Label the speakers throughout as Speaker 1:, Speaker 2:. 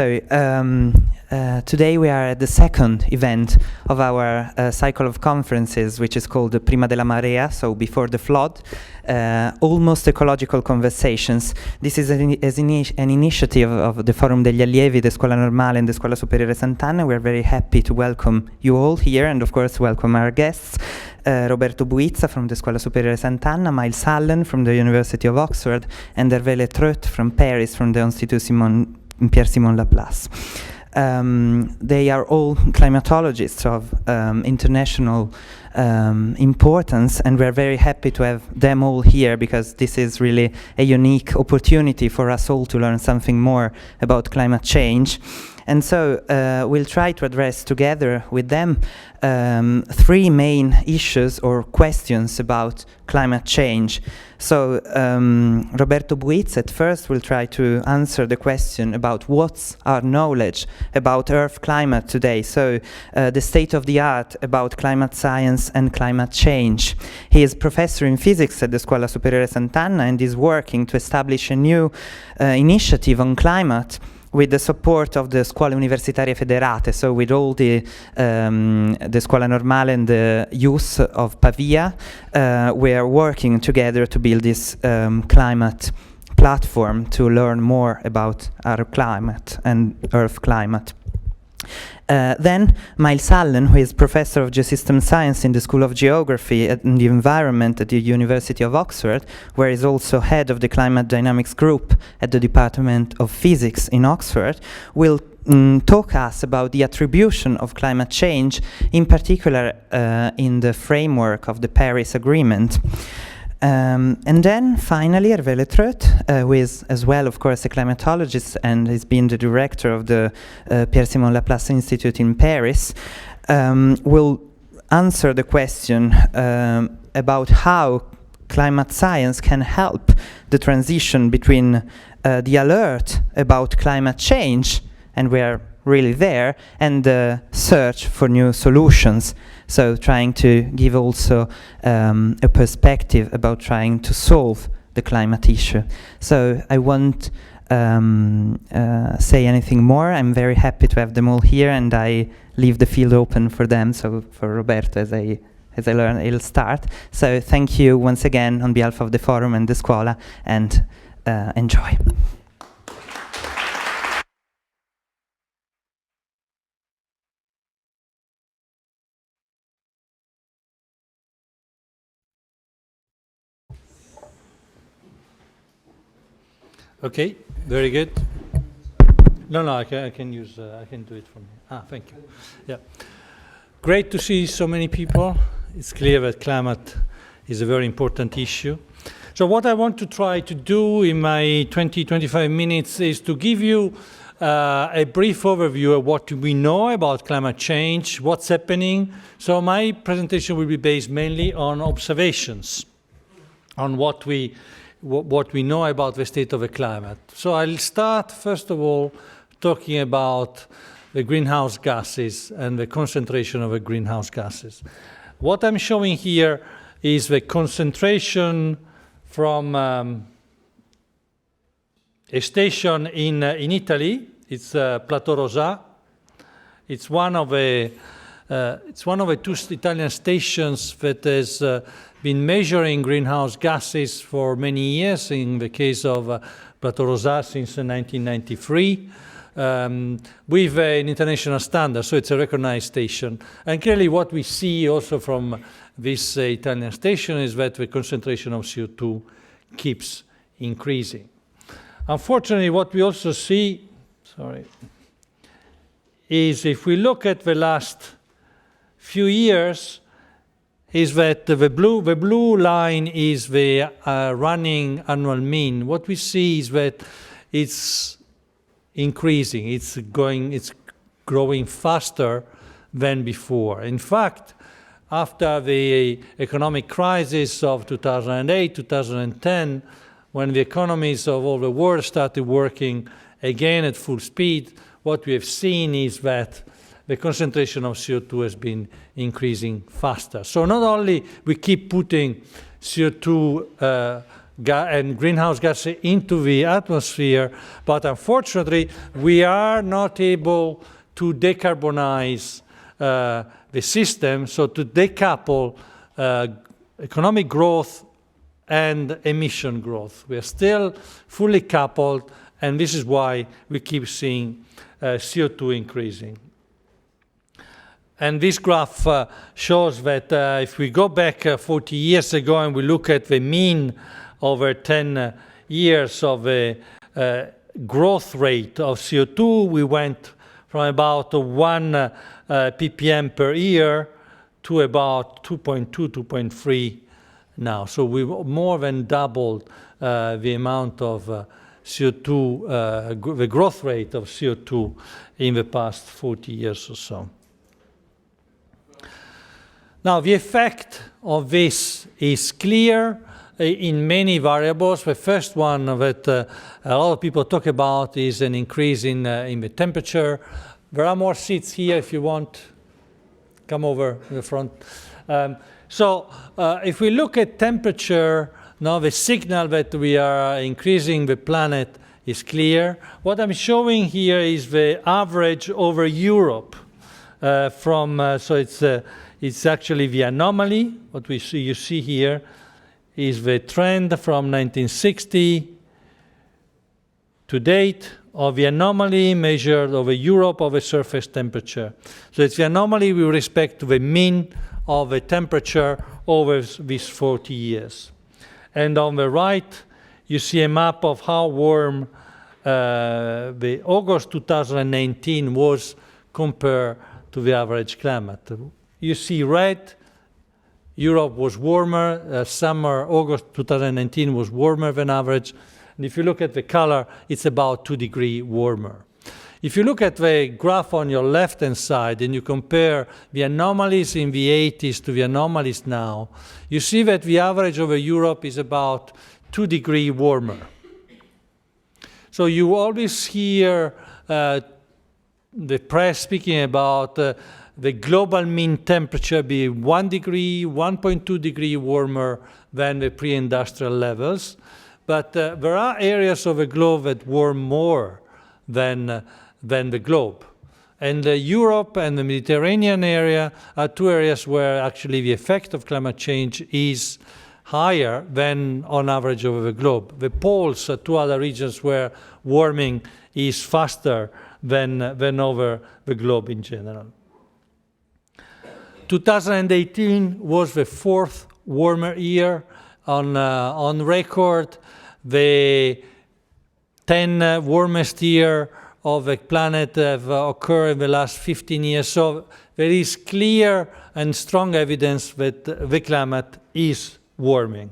Speaker 1: Today we are at the second event of our cycle of conferences, which is called the Prima della Marea, so before the flood, almost ecological conversations. This is an initiative of the Forum degli Allievi, the Scuola Normale and the Scuola Superiore Sant'Anna. We are very happy to welcome you all here and of course welcome our guests. Roberto Buizza from the Scuola Superiore Sant'Anna, Myles Allen from the University of Oxford, and Hervé Treut from Paris from the Institut Pierre Laplace. They are all climatologists of international importance, and we're very happy to have them all here because this is really a unique opportunity for us all to learn something more about climate change. And so we'll try to address together with them three main issues or questions about climate change. So Roberto Buizza at first will try to answer the question about what's our knowledge about Earth climate today, so the state of the art about climate science and climate change. He is professor in physics at the Scuola Superiore Sant'Anna and is working to establish a new initiative on climate with the support of the Scuole Universitarie Federate, so with all the Scuola Normale and the youth of Pavia, we are working together to build this climate platform to learn more about our climate and Earth climate. Then Myles Allen, who is professor of Geosystem Science in the School of Geography and the Environment at the University of Oxford, where he is also head of the Climate Dynamics Group at the Department of Physics in Oxford, will talk us about the attribution of climate change, in particular in the framework of the Paris Agreement. And then finally Hervé Treut, who is as well of course a climatologist and has been the director of the Pierre Laplace Institute in Paris, will answer the question about how climate science can help the transition between the alert about climate change, and we are really there, and the search for new solutions. So trying to give also a perspective about trying to solve the climate issue. So I won't say anything more. I'm very happy to have them all here, and I leave the field open for them. So for Roberto, as I learn, he'll start. So thank you once again on behalf of the Forum and the Scuola, and enjoy.
Speaker 2: Okay, very good. No, I can use. I can do it from here. Thank you. Yeah, great to see so many people. It's clear that climate is a very important issue. So what I want to try to do in my 20-25 minutes is to give you a brief overview of what we know about climate change, what's happening. So my presentation will be based mainly on observations, on what we know about the state of the climate. So I'll start, first of all, talking about the greenhouse gases and the concentration of the greenhouse gases. What I'm showing here is the concentration from a station in Italy. It's Plateau Rosà. It's one of the two Italian stations that has been measuring greenhouse gases for many years, in the case of Plateau Rosà since 1993, with an international standard, so it's a recognized station. And clearly what we see also from this Italian station is that the concentration of CO2 keeps increasing. Unfortunately, what we also see, is if we look at the last few years, is that the blue line is the running annual mean. What we see is that it's increasing, it's growing faster than before. In fact, after the economic crisis of 2008, 2010, when the economies of all the world started working again at full speed, what we have seen is that the concentration of CO2 has been increasing faster. So not only we keep putting CO2 and greenhouse gases into the atmosphere, but unfortunately we are not able to decarbonize the system, so to decouple economic growth and emission growth. We are still fully coupled, and this is why we keep seeing CO2 increasing. And this graph shows that if we go back 40 years ago and we look at the mean over 10 years of the growth rate of CO2, we went from about 1 ppm per year to about 2.2, 2.3 now. So we more than doubled the amount of CO2, the growth rate of CO2 in the past 40 years or so. Now, the effect of this is clear in many variables. The first one that a lot of people talk about is an increase in the temperature. There are more seats here if you want. Come over to the front. If we look at temperature, now the signal that we are increasing the planet is clear. What I'm showing here is the average over Europe it's actually the anomaly. What you see here is the trend from 1960 to date of the anomaly measured over Europe of the surface temperature. So it's the anomaly with respect to the mean of the temperature over these 40 years. And on the right, you see a map of how warm the August 2019 was compared to the average climate. You see red, Europe was warmer, summer, August 2019 was warmer than average. And if you look at the color, it's about 2 degrees warmer. If you look at the graph on your left-hand side and you compare the anomalies in the 80s to the anomalies now, you see that the average over Europe is about 2 degrees warmer. So you always hear the press speaking about the global mean temperature be 1 degree, 1.2 degrees warmer than the pre-industrial levels. But there are areas of the globe that warm more than the globe. And Europe and the Mediterranean area are two areas where actually the effect of climate change is higher than on average over the globe. The poles are two other regions where warming is faster than over the globe in general. 2018 was the fourth warmer year on record, the 10 warmest year of the planet have occurred in the last 15 years. So there is clear and strong evidence that the climate is warming.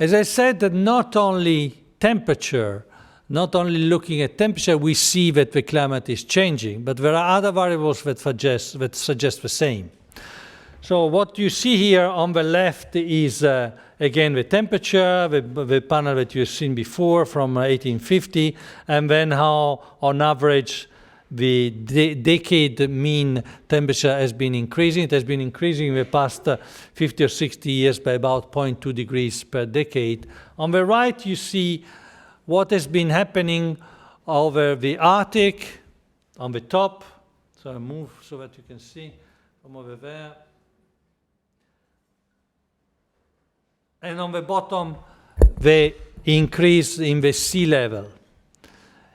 Speaker 2: As I said, that not only temperature, not only looking at temperature, we see that the climate is changing, but there are other variables that suggest the same. So what you see here on the left is, again, the temperature, the panel that you've seen before from 1850, and then how, on average, the decade mean temperature has been increasing. It has been increasing in the past 50 or 60 years by about 0.2 degrees per decade. On the right, you see what has been happening over the Arctic on the top. So I move so that you can see from over there. And on the bottom, the increase in the sea level.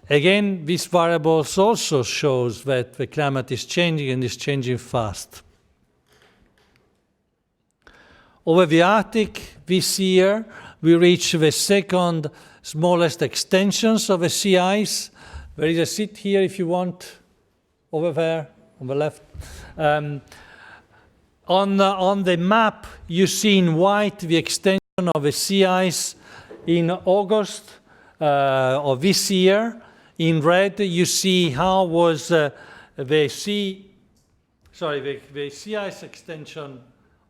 Speaker 2: Again, these variables also shows that the climate is changing and is changing fast. Over the Arctic this year, we reach the second smallest extensions of the sea ice. There is a seat here if you want, over there, on the left. On the map, you see in white the extension of the sea ice in August of this year. In red, you see how was the sea ice extension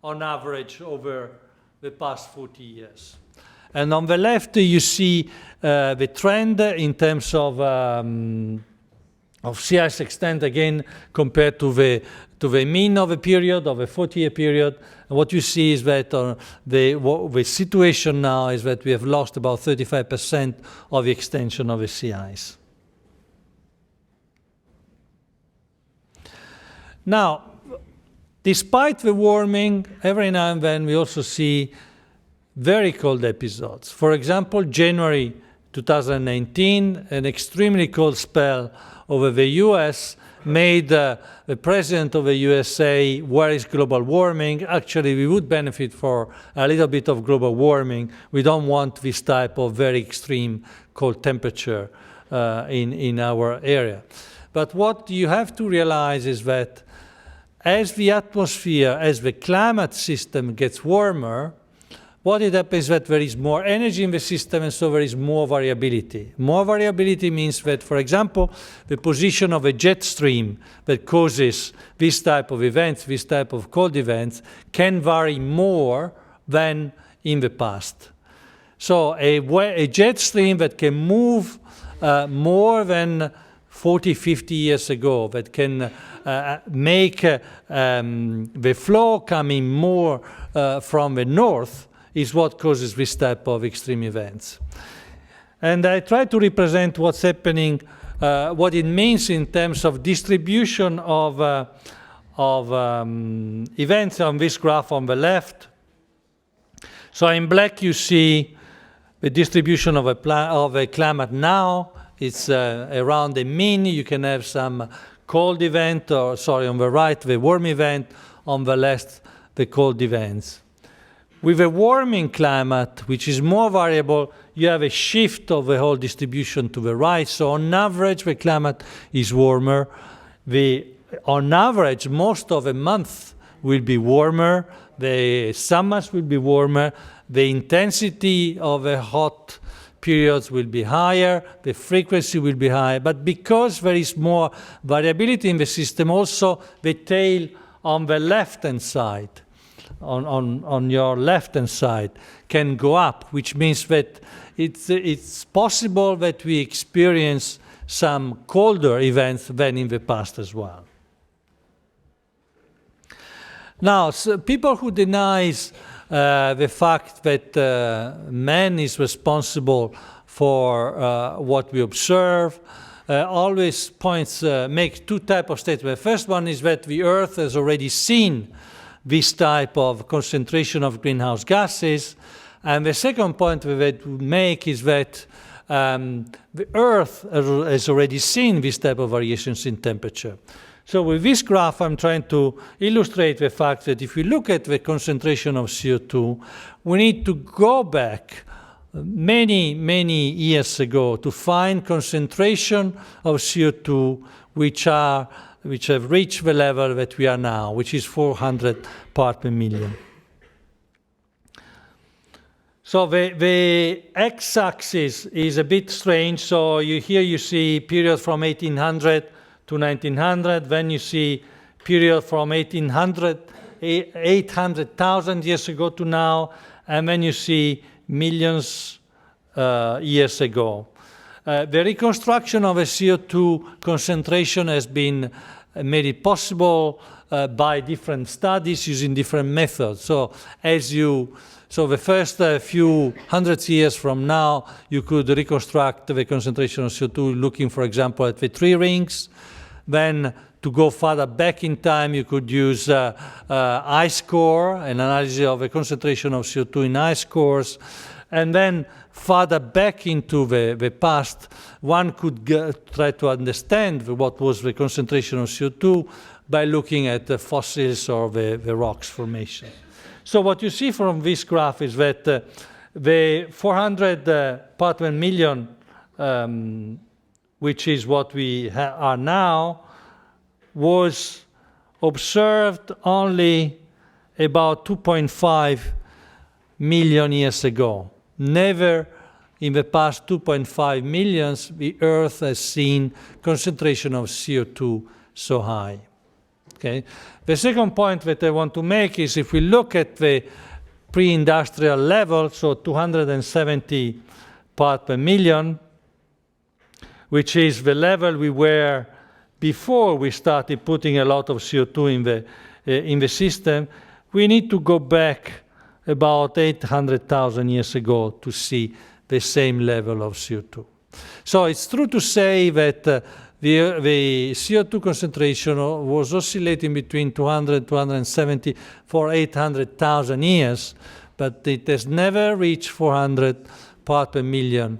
Speaker 2: on average over the past 40 years. And on the left, you see the trend in terms of of sea ice extent again compared to the mean of a period, of a 40-year period. And what you see is that the situation now is that we have lost about 35% of the extension of the sea ice. Now, despite the warming, every now and then we also see very cold episodes. For example, January 2019, an extremely cold spell over the US made the president of the USA, where is global warming? Actually, we would benefit for a little bit of global warming. We don't want this type of very extreme cold temperature in our area. But what you have to realize is that as the atmosphere, as the climate system gets warmer, what it happens is that there is more energy in the system, and so there is more variability. More variability means that, for example, the position of a jet stream that causes this type of events, this type of cold events, can vary more than in the past. So a jet stream that can move more than 40, 50 years ago, that can make the flow coming more from the north, is what causes this type of extreme events. And I try to represent what's happening, what it means in terms of distribution of events on this graph on the left. So in black you see the distribution of a climate now. It's around the mean. You can have some cold event, or sorry, on the right, the warm event, on the left, the cold events. With a warming climate, which is more variable, you have a shift of the whole distribution to the right. So on average, the climate is warmer. On average, most of the month will be warmer. The summers will be warmer. The intensity of the hot periods will be higher. The frequency will be higher. But because there is more variability in the system, also the tail on the left-hand side, on your left-hand side, can go up, which means that it's possible that we experience some colder events than in the past as well. Now, so people who denies the fact that man is responsible for what we observe always make two types of statements. The first one is that the Earth has already seen this type of concentration of greenhouse gases. And the second point that we make is that the Earth has already seen this type of variations in temperature. So with this graph, I'm trying to illustrate the fact that if we look at the concentration of CO2, we need to go back many, many years ago to find concentration of CO2 which have reached the level that we are now, which is 400 parts per million. So the x-axis is a bit strange. So here you see period from 1800 to 1900. Then you see period from 800,000 years ago to now. And then you see millions years ago. The reconstruction of a CO2 concentration has been made it possible by different studies using different methods. So the first few hundreds years from now, you could reconstruct the concentration of CO2 looking, for example, at the tree rings. Then to go further back in time, you could use ice core, an analysis of the concentration of CO2 in ice cores. And then further back into the past, one could try to understand what was the concentration of CO2 by looking at the fossils or the rocks formation. So what you see from this graph is that the 400 parts per million, which is what we are now, was observed only about 2.5 million years ago. Never in the past 2.5 million, the Earth has seen concentration of CO2 so high. Okay? The second point that I want to make is if we look at the pre-industrial level, so 270 parts per million, which is the level we were before we started putting a lot of CO2 in the system, we need to go back about 800,000 years ago to see the same level of CO2. So it's true to say that the CO2 concentration was oscillating between 200 and 270 for 800,000 years, but it has never reached 400 parts per million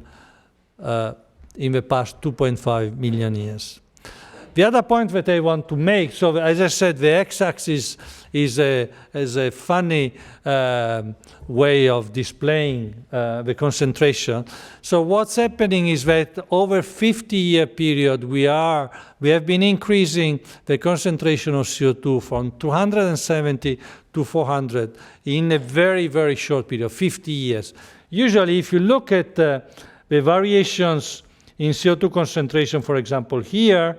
Speaker 2: in the past 2.5 million years. The other point that I want to make, so as I said, the x-axis is a funny way of displaying the concentration. So what's happening is that over a 50-year period, we have been increasing the concentration of CO2 from 270 to 400 in a very, very short period, 50 years. Usually, if you look at the variations in CO2 concentration, for example, here,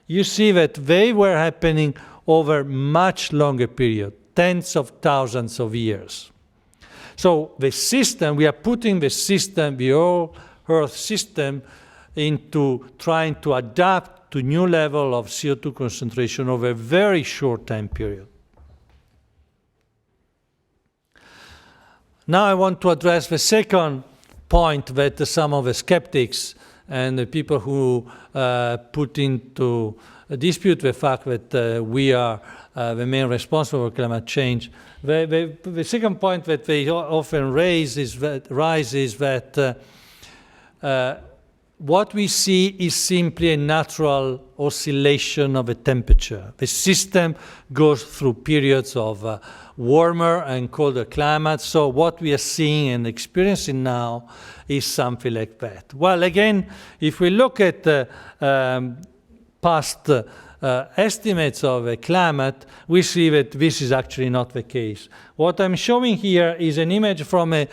Speaker 2: you see that they were happening over much longer period, tens of thousands of years. So the system, we are putting the system, the whole Earth system, into trying to adapt to new level of CO2 concentration over a very short time period. Now I want to address the second point that some of the skeptics and the people who put into dispute the fact that we are the main responsible for climate change. The second point that they often raise is that what we see is simply a natural oscillation of a temperature. The system goes through periods of warmer and colder climate, so what we are seeing and experiencing now is something like that. Well, again, if we look at past estimates of a climate, we see that this is actually not the case. What I'm showing here is an image from a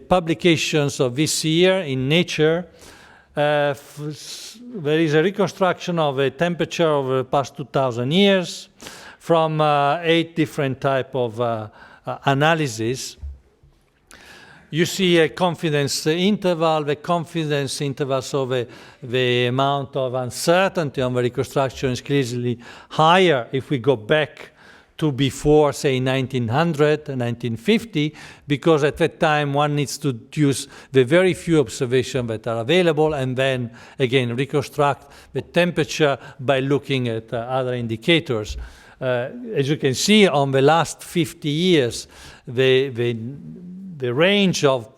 Speaker 2: publications of this year in Nature. There is a reconstruction of a temperature over the past 2,000 years from 8 different type of analysis. You see a confidence interval. The confidence interval, so the amount of uncertainty on the reconstruction is clearly higher if we go back to before, say, 1900, 1950, because at that time one needs to use the very few observations that are available and then, again, reconstruct the temperature by looking at other indicators. As you can see, on the last 50 years, the range of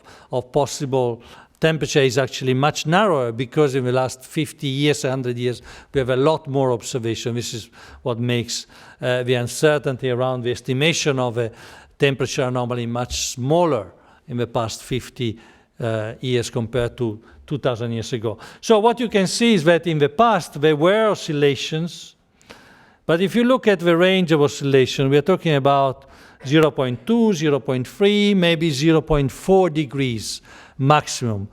Speaker 2: possible temperature is actually much narrower because in the last 50 years, 100 years, we have a lot more observation. This is what makes the uncertainty around the estimation of a temperature anomaly much smaller in the past 50 years compared to 2,000 years ago. So what you can see is that in the past, there were oscillations, but if you look at the range of oscillation, we are talking about 0.2, 0.3, maybe 0.4 degrees maximum.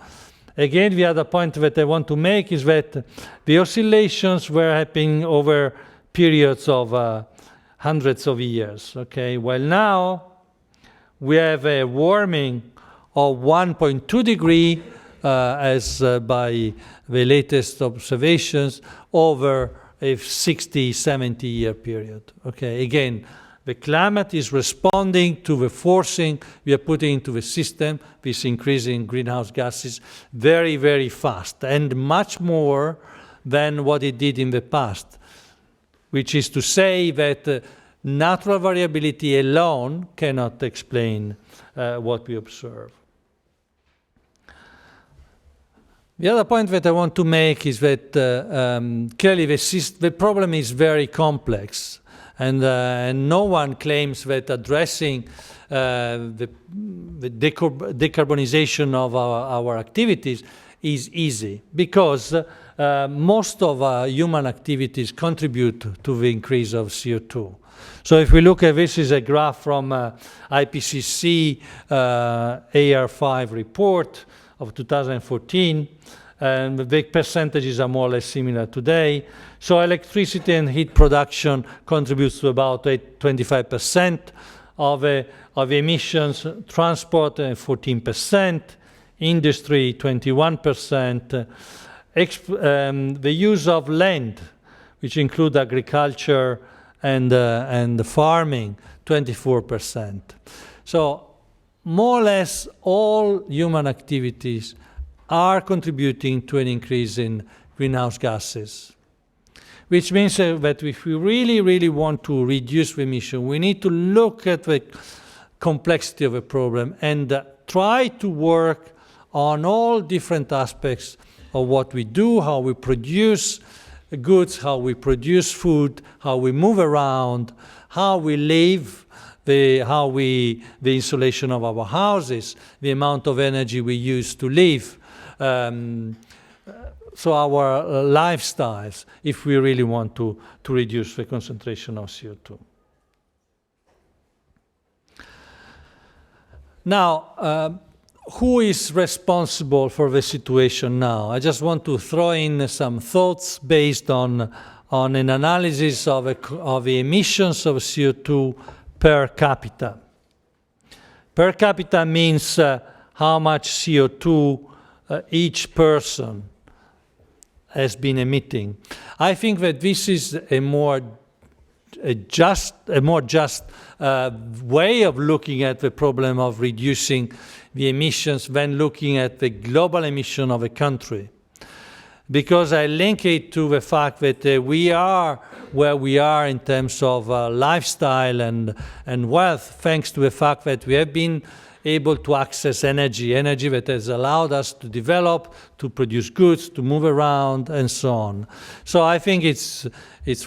Speaker 2: Again, the other point that I want to make is that the oscillations were happening over periods of hundreds of years. Okay, while now we have a warming of 1.2 degrees as by the latest observations over a 60, 70 year period. Okay, again, the climate is responding to the forcing we are putting into the system, this increasing greenhouse gases, very, very fast, and much more than what it did in the past, which is to say that natural variability alone cannot explain what we observe. The other point that I want to make is that clearly the problem is very complex. And no one claims that addressing the decarbonization of our activities is easy, because most of human activities contribute to the increase of CO2. So if we look at this, is a graph from IPCC AR5 report of 2014, and the big percentages are more or less similar today. So electricity and heat production contributes to about 25% of emissions, transport 14%, industry 21%. The use of land, which include agriculture and farming, 24%. So more or less all human activities are contributing to an increase in greenhouse gases, which means that if we really, really want to reduce emission, we need to look at the complexity of a problem and try to work on all different aspects of what we do, how we produce goods, how we produce food, how we move around, how we live, the insulation of our houses, the amount of energy we use to live, so our lifestyles, if we really want to reduce the concentration of CO2. Now, who is responsible for the situation now? I just want to throw in some thoughts based on an analysis of the emissions of CO2 per capita. Per capita means how much CO2 each person has been emitting. I think that this is a more just way of looking at the problem of reducing the emissions than looking at the global emission of a country. Because I link it to the fact that we are where we are in terms of lifestyle and wealth, thanks to the fact that we have been able to access energy that has allowed us to develop, to produce goods, to move around, and so on. So I think it's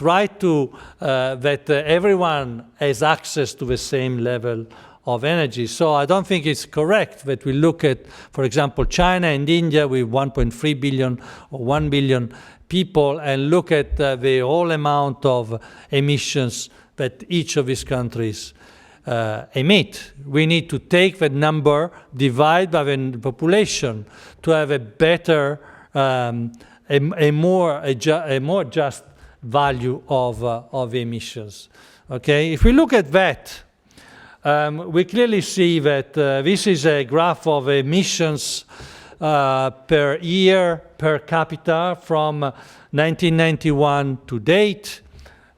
Speaker 2: right to that everyone has access to the same level of energy. So I don't think it's correct that we look at, for example, China and India with 1.3 billion or 1 billion people and look at the whole amount of emissions that each of these countries emit. We need to take that number, divide by the population to have a better, a more just value of emissions. Okay, if we look at that, we clearly see that this is a graph of emissions per year per capita from 1991 to date.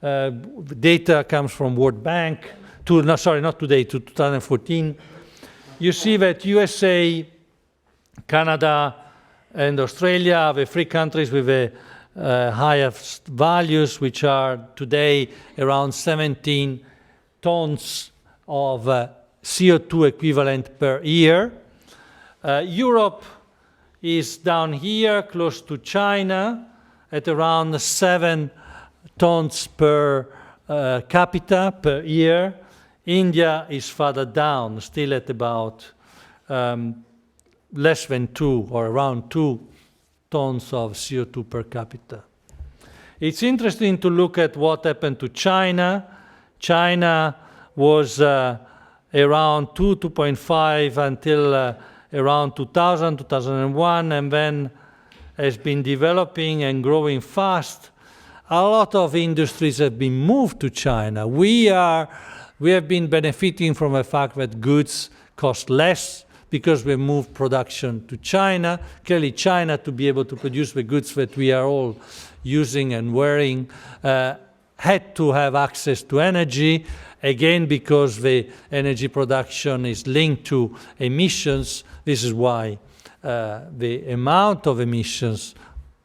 Speaker 2: Data comes from World Bank. Not today, to 2014. You see that USA, Canada, and Australia are the three countries with the highest values, which are today around 17 tons of CO2 equivalent per year. Europe is down here, close to China, at around 7 tons per capita per year. India is further down, still at about less than 2 or around 2 tons of CO2 per capita. It's interesting to look at what happened to China. China was around 2.5 until around 2000, 2001, and then has been developing and growing fast. A lot of industries have been moved to China. We have been benefiting from the fact that goods cost less because we moved production to China. Clearly, China, to be able to produce the goods that we are all using and wearing, had to have access to energy, again, because the energy production is linked to emissions. This is why the amount of emissions,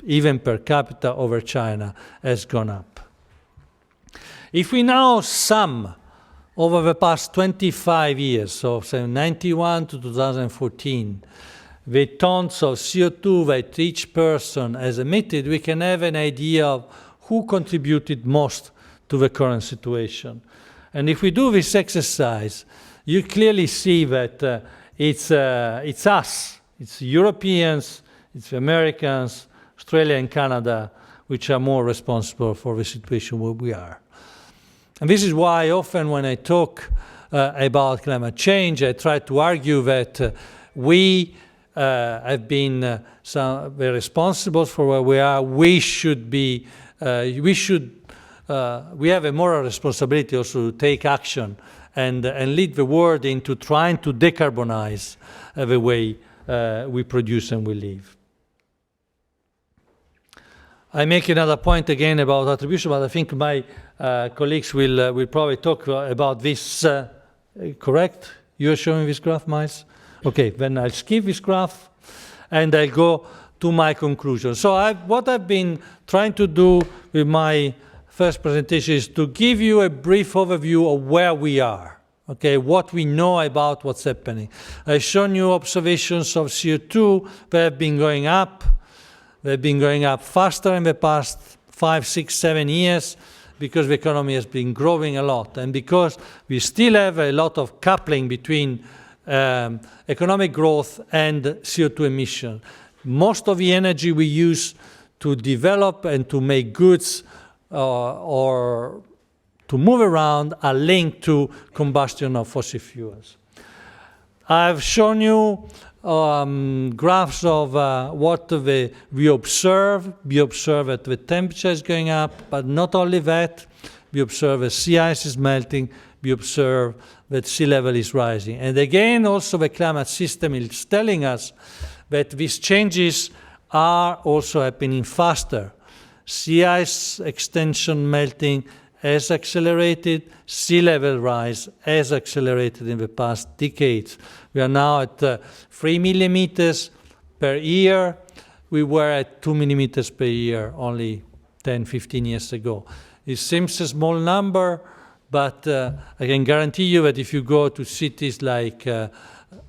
Speaker 2: even per capita over China, has gone up. If we now sum over the past 25 years, so from 91 to 2014, the tons of CO2 that each person has emitted, we can have an idea of who contributed most to the current situation. And if we do this exercise, you clearly see that it's us, it's Europeans, it's the Americans, Australia and Canada, which are more responsible for the situation where we are. And this is why often when I talk about climate change, I try to argue that we have been very responsible for where we are. We have a moral responsibility also to take action and lead the world into trying to decarbonize the way we produce and we live. I make another point again about attribution, but I think my colleagues will probably talk about this. Correct? You're showing this graph, Myles? Okay, then I'll skip this graph and I'll go to my conclusion. So what I've been trying to do with my first presentation is to give you a brief overview of where we are, okay, what we know about what's happening. I've shown you observations of CO2 that have been going up. They've been going up faster in the past 5, 6, 7 years because the economy has been growing a lot and because we still have a lot of coupling between economic growth and CO2 emission. Most of the energy we use to develop and to make goods or to move around are linked to combustion of fossil fuels. I've shown you graphs of what we observe. We observe that the temperature is going up, but not only that. We observe that sea ice is melting. We observe that sea level is rising. And again, also the climate system is telling us that these changes are also happening faster. Sea ice extension melting has accelerated, sea level rise has accelerated in the past decades. We are now at 3 millimeters per year. We were at 2 millimeters per year only 10, 15 years ago. It seems a small number, but I can guarantee you that if you go to cities like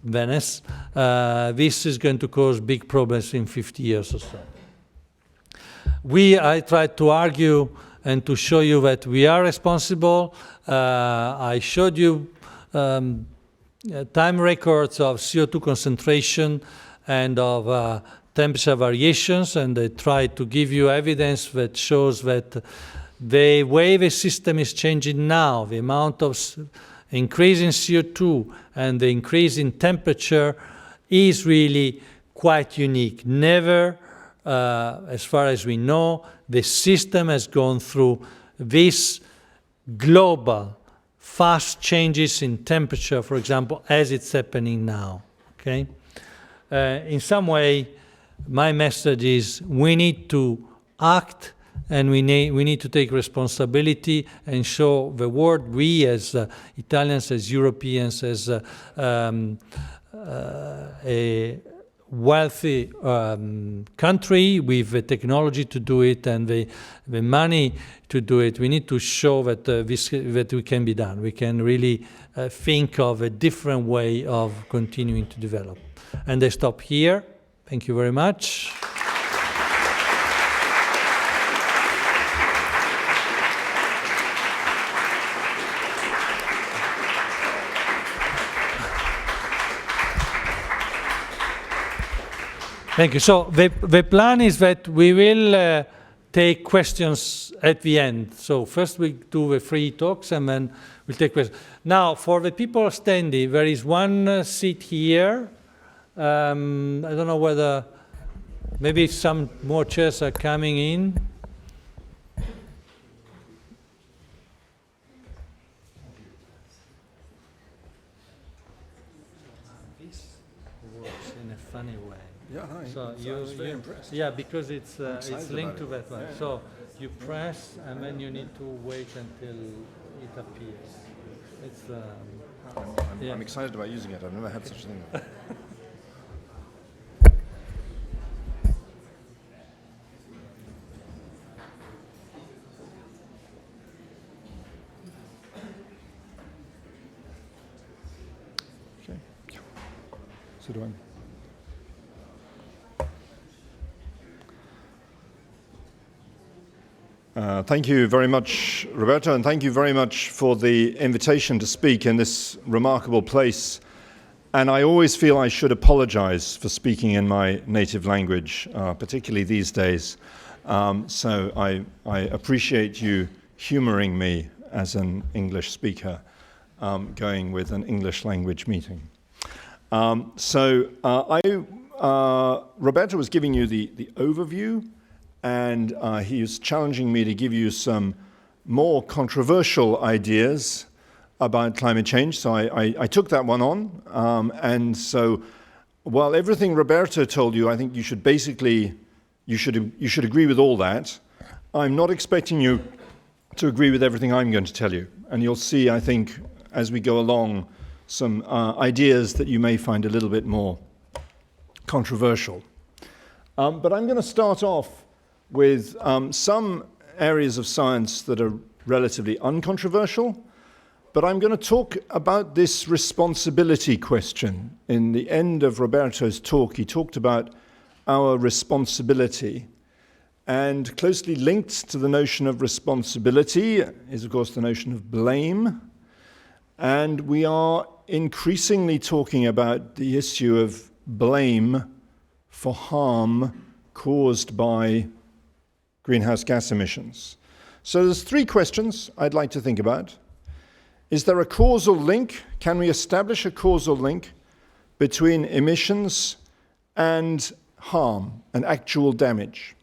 Speaker 2: Venice, this is going to cause big problems in 50 years or so. I tried to argue and to show you that we are responsible. I showed you time records of CO2 concentration and of temperature variations, and I tried to give you evidence that shows that the way the system is changing now, the amount of increase in CO2 and the increase in temperature is really quite unique. Never, as far as we know, the system has gone through this global, fast changes in temperature, for example, as it's happening now. Okay? In some way, my message is we need to act and we need to take responsibility and show the world, we as Italians, as Europeans, as a wealthy country with the technology to do it and the money to do it, we need to show that that we can be done. We can really think of a different way of continuing to develop. And I stop here. Thank you very much. Thank you. So the plan is that we will take questions at the end. So first we do the free talks and then we'll take questions. Now, for the people standing, there is one seat here. I don't know whether maybe some more chairs are coming in. This works in a funny way.
Speaker 3: Yeah, hi.
Speaker 2: So
Speaker 3: I was very impressed.
Speaker 2: Yeah, because it's linked to that one.
Speaker 3: Yeah, yeah.
Speaker 2: So you press and then you need to wait until it appears. It's
Speaker 3: I'm excited about using it. I've never had such a thing. Okay. So do I. Thank you very much, Roberto, and thank you very much for the invitation to speak in this remarkable place. And I always feel I should apologize for speaking in my native language, particularly these days. So I appreciate you humoring me as an English speaker, going with an English language meeting. Roberto was giving you the overview, and he is challenging me to give you some more controversial ideas about climate change. So I took that one on. And so while everything Roberto told you, I think you should basically you should agree with all that. I'm not expecting you to agree with everything I'm going to tell you. And you'll see, I think, as we go along, some ideas that you may find a little bit more controversial. But I'm going to start off with some areas of science that are relatively uncontroversial, but I'm going to talk about this responsibility question. In the end of Roberto's talk, he talked about our responsibility, and closely linked to the notion of responsibility is, of course, the notion of blame. And we are increasingly talking about the issue of blame for harm caused by greenhouse gas emissions. So there's three questions I'd like to think about. Is there a causal link? Can we establish a causal link between emissions and harm and actual damage?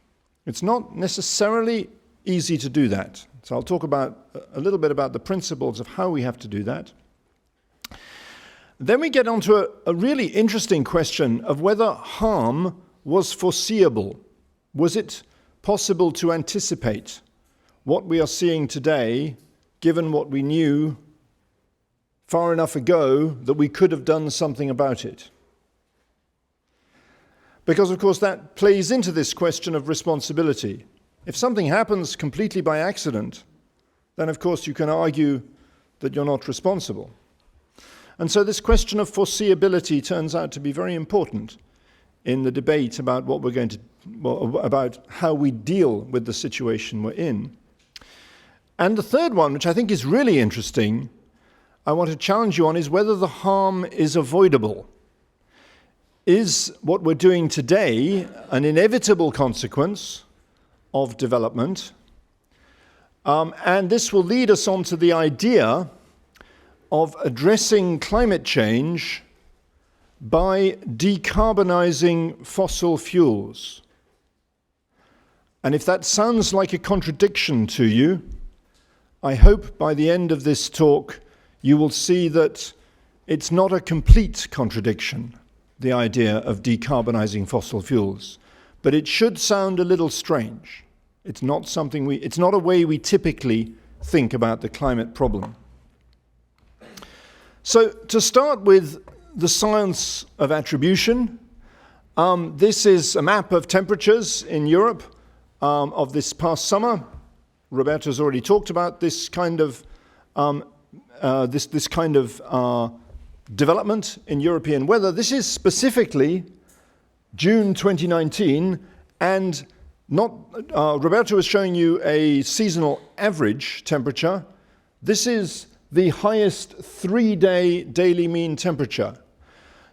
Speaker 3: It's not necessarily easy to do that. So I'll talk about a little bit about the principles of how we have to do that. Then we get onto a really interesting question of whether harm was foreseeable. Was it possible to anticipate what we are seeing today, given what we knew far enough ago that we could have done something about it? Because, of course, that plays into this question of responsibility. If something happens completely by accident, then, of course, you can argue that you're not responsible. And so this question of foreseeability turns out to be very important in the debate about what we're going to, about how we deal with the situation we're in. And the third one, which I think is really interesting, I want to challenge you on, is whether the harm is avoidable. Is what we're doing today an inevitable consequence of development? And this will lead us on to the idea of addressing climate change by decarbonizing fossil fuels. And if that sounds like a contradiction to you, I hope by the end of this talk you will see that it's not a complete contradiction, the idea of decarbonizing fossil fuels, but it should sound a little strange. It's not something it's not a way we typically think about the climate problem. So to start with the science of attribution, this is a map of temperatures in Europe of this past summer. Roberto's already talked about this kind of development in European weather. This is specifically June 2019, and Roberto is showing you a seasonal average temperature. This is the highest 3-day daily mean temperature.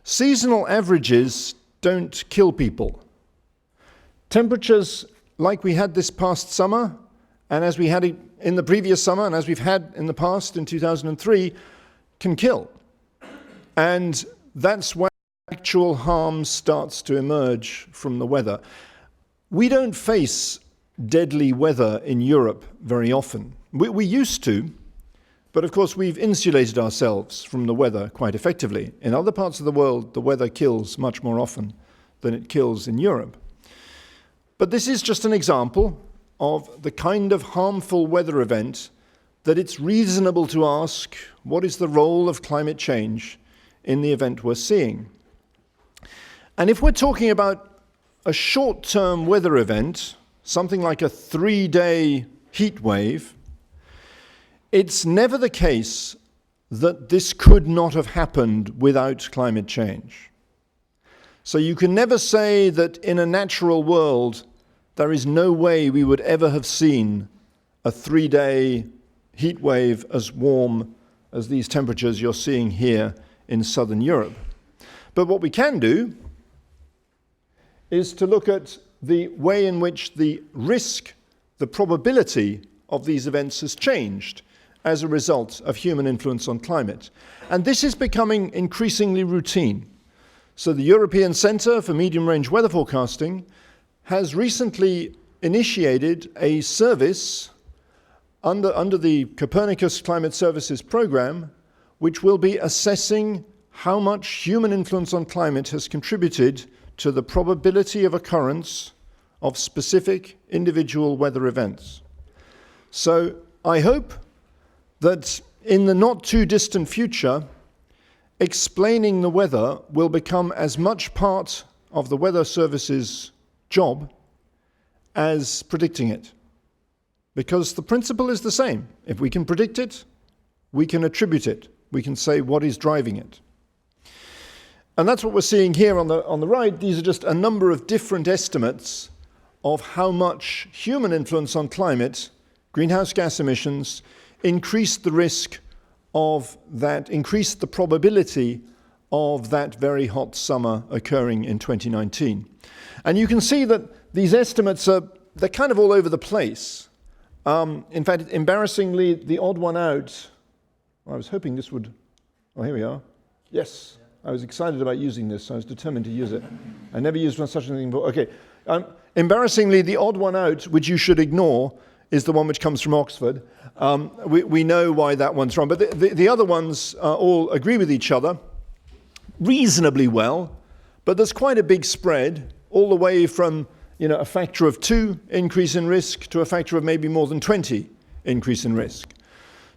Speaker 3: Seasonal averages don't kill people. Temperatures like we had this past summer, and as we had in the previous summer, and as we've had in the past in 2003, can kill. And that's where actual harm starts to emerge from the weather. We don't face deadly weather in Europe very often. We used to, but of course we've insulated ourselves from the weather quite effectively. In other parts of the world, the weather kills much more often than it kills in Europe. But this is just an example of the kind of harmful weather event that it's reasonable to ask, what is the role of climate change in the event we're seeing? And if we're talking about a short-term weather event, something like a 3-day heat wave, it's never the case that this could not have happened without climate change. So you can never say that in a natural world there is no way we would ever have seen a 3-day heat wave as warm as these temperatures you're seeing here in southern Europe. But what we can do is to look at the way in which the risk, the probability of these events has changed as a result of human influence on climate. And this is becoming increasingly routine. So the European Centre for Medium-Range Weather Forecasting has recently initiated a service under the Copernicus Climate Services Programme, which will be assessing how much human influence on climate has contributed to the probability of occurrence of specific individual weather events. So I hope that in the not too distant future, explaining the weather will become as much part of the Weather Service's job as predicting it. Because the principle is the same. If we can predict it, we can attribute it. We can say what is driving it. And that's what we're seeing here on the right. These are just a number of different estimates of how much human influence on climate, greenhouse gas emissions, increased the risk of that, increased the probability of that very hot summer occurring in 2019. And you can see that these estimates they're kind of all over the place. In fact, embarrassingly, the odd one out, I was hoping this would, oh, here we are. Yes, I was excited about using this, so I was determined to use it. I never used such a thing before. Okay, embarrassingly, the odd one out, which you should ignore, is the one which comes from Oxford. We know why that one's wrong, but the other ones all agree with each other reasonably well, but there's quite a big spread all the way from a factor of 2 increase in risk to a factor of maybe more than 20 increase in risk.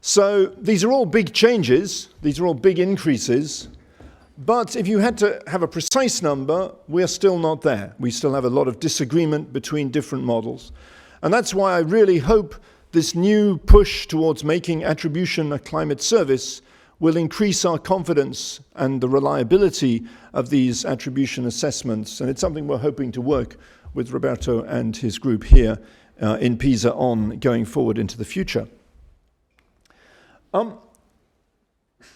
Speaker 3: So these are all big changes, these are all big increases, but if you had to have a precise number, we're still not there. We still have a lot of disagreement between different models. And that's why I really hope this new push towards making attribution a climate service will increase our confidence and the reliability of these attribution assessments. And it's something we're hoping to work with Roberto and his group here in Pisa on going forward into the future.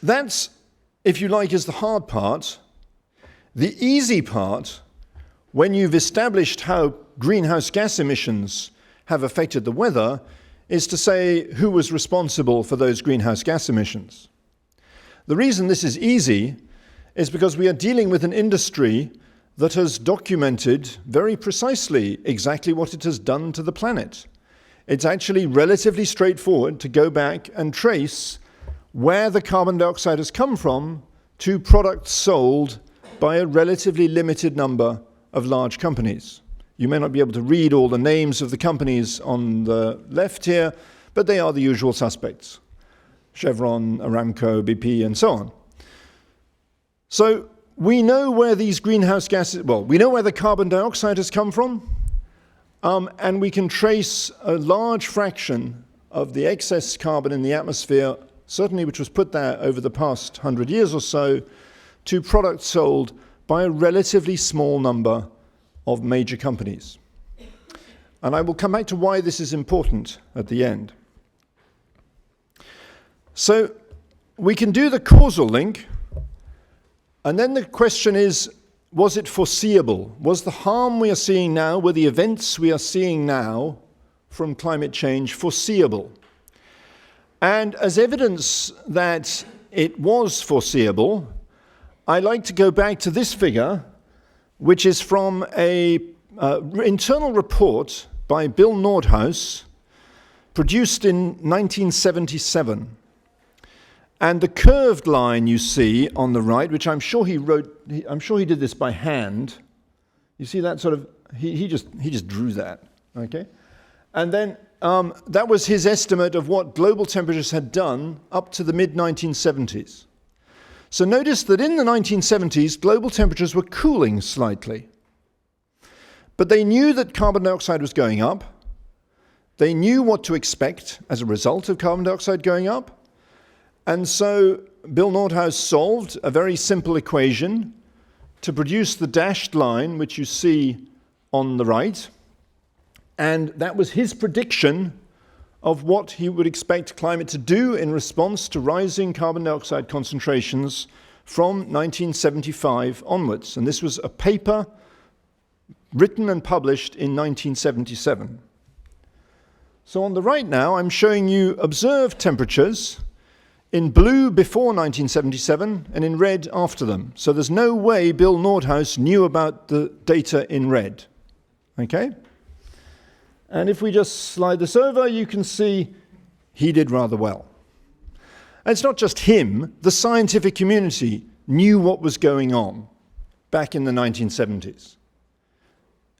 Speaker 3: That's, if you like, is the hard part. The easy part, when you've established how greenhouse gas emissions have affected the weather, is to say who was responsible for those greenhouse gas emissions. The reason this is easy is because we are dealing with an industry that has documented very precisely exactly what it has done to the planet. It's actually relatively straightforward to go back and trace where the carbon dioxide has come from to products sold by a relatively limited number of large companies. You may not be able to read all the names of the companies on the left here, but they are the usual suspects. Chevron, Aramco, BP, and so on. So we know where these greenhouse gases, we know where the carbon dioxide has come from, and we can trace a large fraction of the excess carbon in the atmosphere, certainly which was put there over the past 100 years or so, to products sold by a relatively small number of major companies. And I will come back to why this is important at the end. So we can do the causal link, and then the question is, was it foreseeable? Was the harm we are seeing now, were the events we are seeing now from climate change foreseeable? And as evidence that it was foreseeable, I like to go back to this figure, which is from an internal report by Bill Nordhaus, produced in 1977. And the curved line you see on the right, which I'm sure he did this by hand. You see that sort of, he just drew that, okay? And then that was his estimate of what global temperatures had done up to the mid-1970s. So notice that in the 1970s, global temperatures were cooling slightly. But they knew that carbon dioxide was going up. They knew what to expect as a result of carbon dioxide going up. And so Bill Nordhaus solved a very simple equation to produce the dashed line, which you see on the right. And that was his prediction of what he would expect climate to do in response to rising carbon dioxide concentrations from 1975 onwards. And this was a paper written and published in 1977. So on the right now, I'm showing you observed temperatures in blue before 1977 and in red after them. So there's no way Bill Nordhaus knew about the data in red. Okay? And if we just slide this over, you can see he did rather well. And it's not just him. The scientific community knew what was going on back in the 1970s.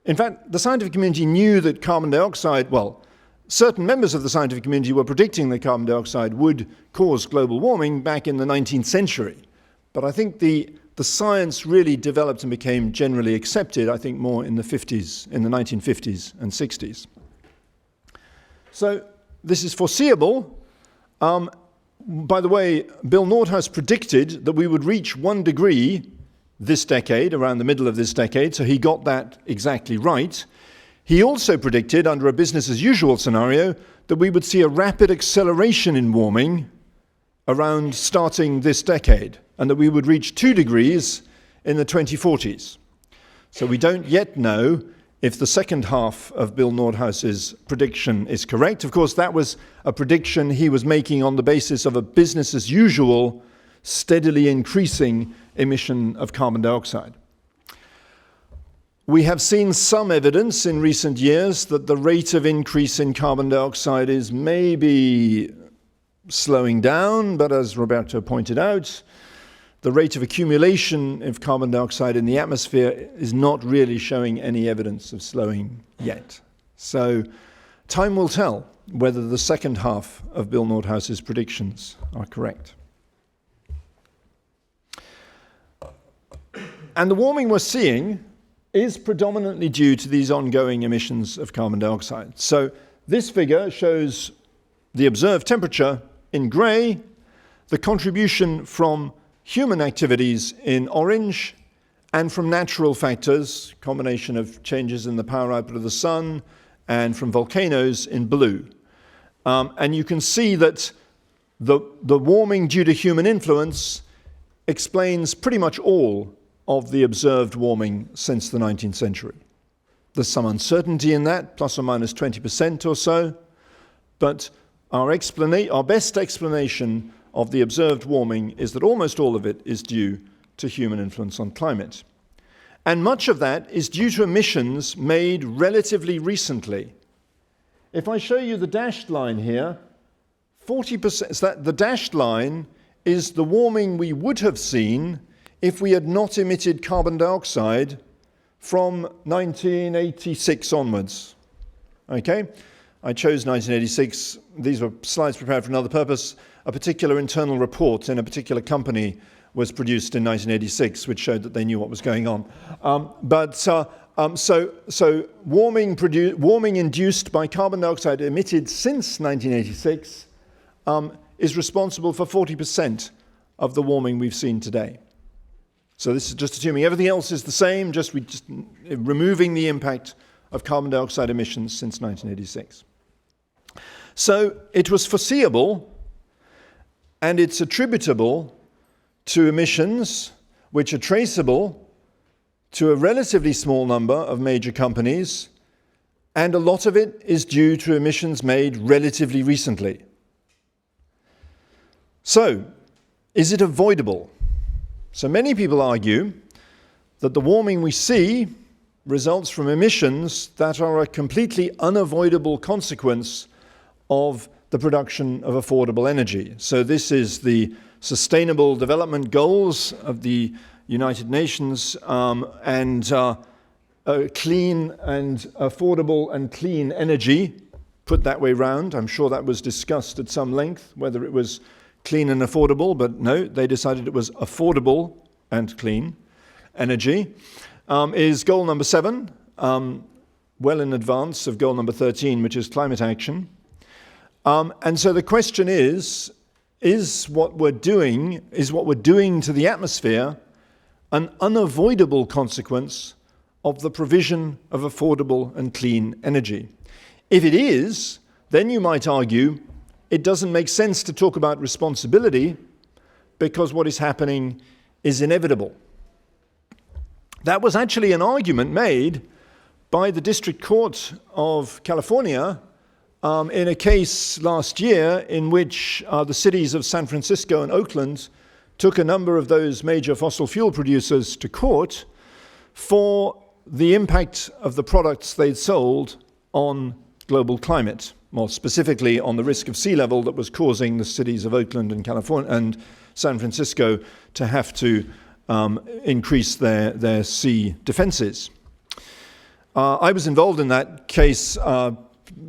Speaker 3: In fact, the scientific community knew that carbon dioxide, well, certain members of the scientific community were predicting that carbon dioxide would cause global warming back in the 19th century. But I think the science really developed and became generally accepted, I think, more in the 50s, in the 1950s and 60s. So this is foreseeable. By the way, Bill Nordhaus predicted that we would reach 1 degree this decade, around the middle of this decade, so he got that exactly right. He also predicted, under a business as usual scenario, that we would see a rapid acceleration in warming around starting this decade, and that we would reach 2 degrees in the 2040s. So we don't yet know if the second half of Bill Nordhaus's prediction is correct. Of course, that was a prediction he was making on the basis of a business as usual, steadily increasing emission of carbon dioxide. We have seen some evidence in recent years that the rate of increase in carbon dioxide is maybe slowing down, but as Roberto pointed out, the rate of accumulation of carbon dioxide in the atmosphere is not really showing any evidence of slowing yet. So time will tell whether the second half of Bill Nordhaus's predictions are correct. And the warming we're seeing is predominantly due to these ongoing emissions of carbon dioxide. So this figure shows the observed temperature in grey, the contribution from human activities in orange, and from natural factors, combination of changes in the power output of the sun, and from volcanoes in blue. And you can see that the warming due to human influence explains pretty much all of the observed warming since the 19th century. There's some uncertainty in that, plus or minus 20% or so, but our best explanation of the observed warming is that almost all of it is due to human influence on climate. And much of that is due to emissions made relatively recently. If I show you the dashed line here, 40%, so that the dashed line is the warming we would have seen if we had not emitted carbon dioxide from 1986 onwards. Okay? I chose 1986. These were slides prepared for another purpose. A particular internal report in a particular company was produced in 1986, which showed that they knew what was going on. So warming induced by carbon dioxide emitted since 1986 is responsible for 40% of the warming we've seen today. So this is just assuming everything else is the same, just removing the impact of carbon dioxide emissions since 1986. So it was foreseeable, and it's attributable to emissions which are traceable to a relatively small number of major companies, and a lot of it is due to emissions made relatively recently. So, is it avoidable? So many people argue that the warming we see results from emissions that are a completely unavoidable consequence of the production of affordable energy. So this is the Sustainable Development Goals of the United Nations, and clean and affordable and clean energy, put that way round. I'm sure that was discussed at some length, whether it was clean and affordable, but no, they decided it was affordable and clean energy, is goal number 7, well in advance of goal number 13, which is climate action. And so the question is what we're doing to the atmosphere an unavoidable consequence of the provision of affordable and clean energy? If it is, then you might argue it doesn't make sense to talk about responsibility because what is happening is inevitable. That was actually an argument made by the District Court of California in a case last year in which the cities of San Francisco and Oakland took a number of those major fossil fuel producers to court for the impact of the products they'd sold on global climate, more specifically on the risk of sea level that was causing the cities of Oakland and California and San Francisco to have to increase their sea defenses. I was involved in that case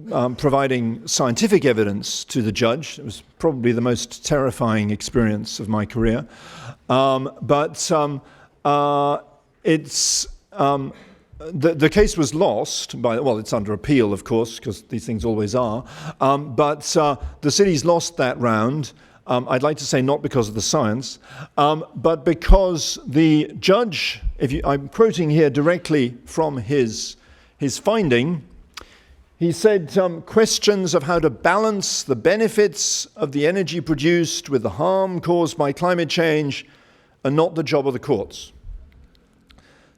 Speaker 3: providing scientific evidence to the judge. It was probably the most terrifying experience of my career. The case was lost by, well, it's under appeal, of course, because these things always are. The city's lost that round. I'd like to say not because of the science, but because the judge, I'm quoting here directly from his finding, he said, questions of how to balance the benefits of the energy produced with the harm caused by climate change are not the job of the courts.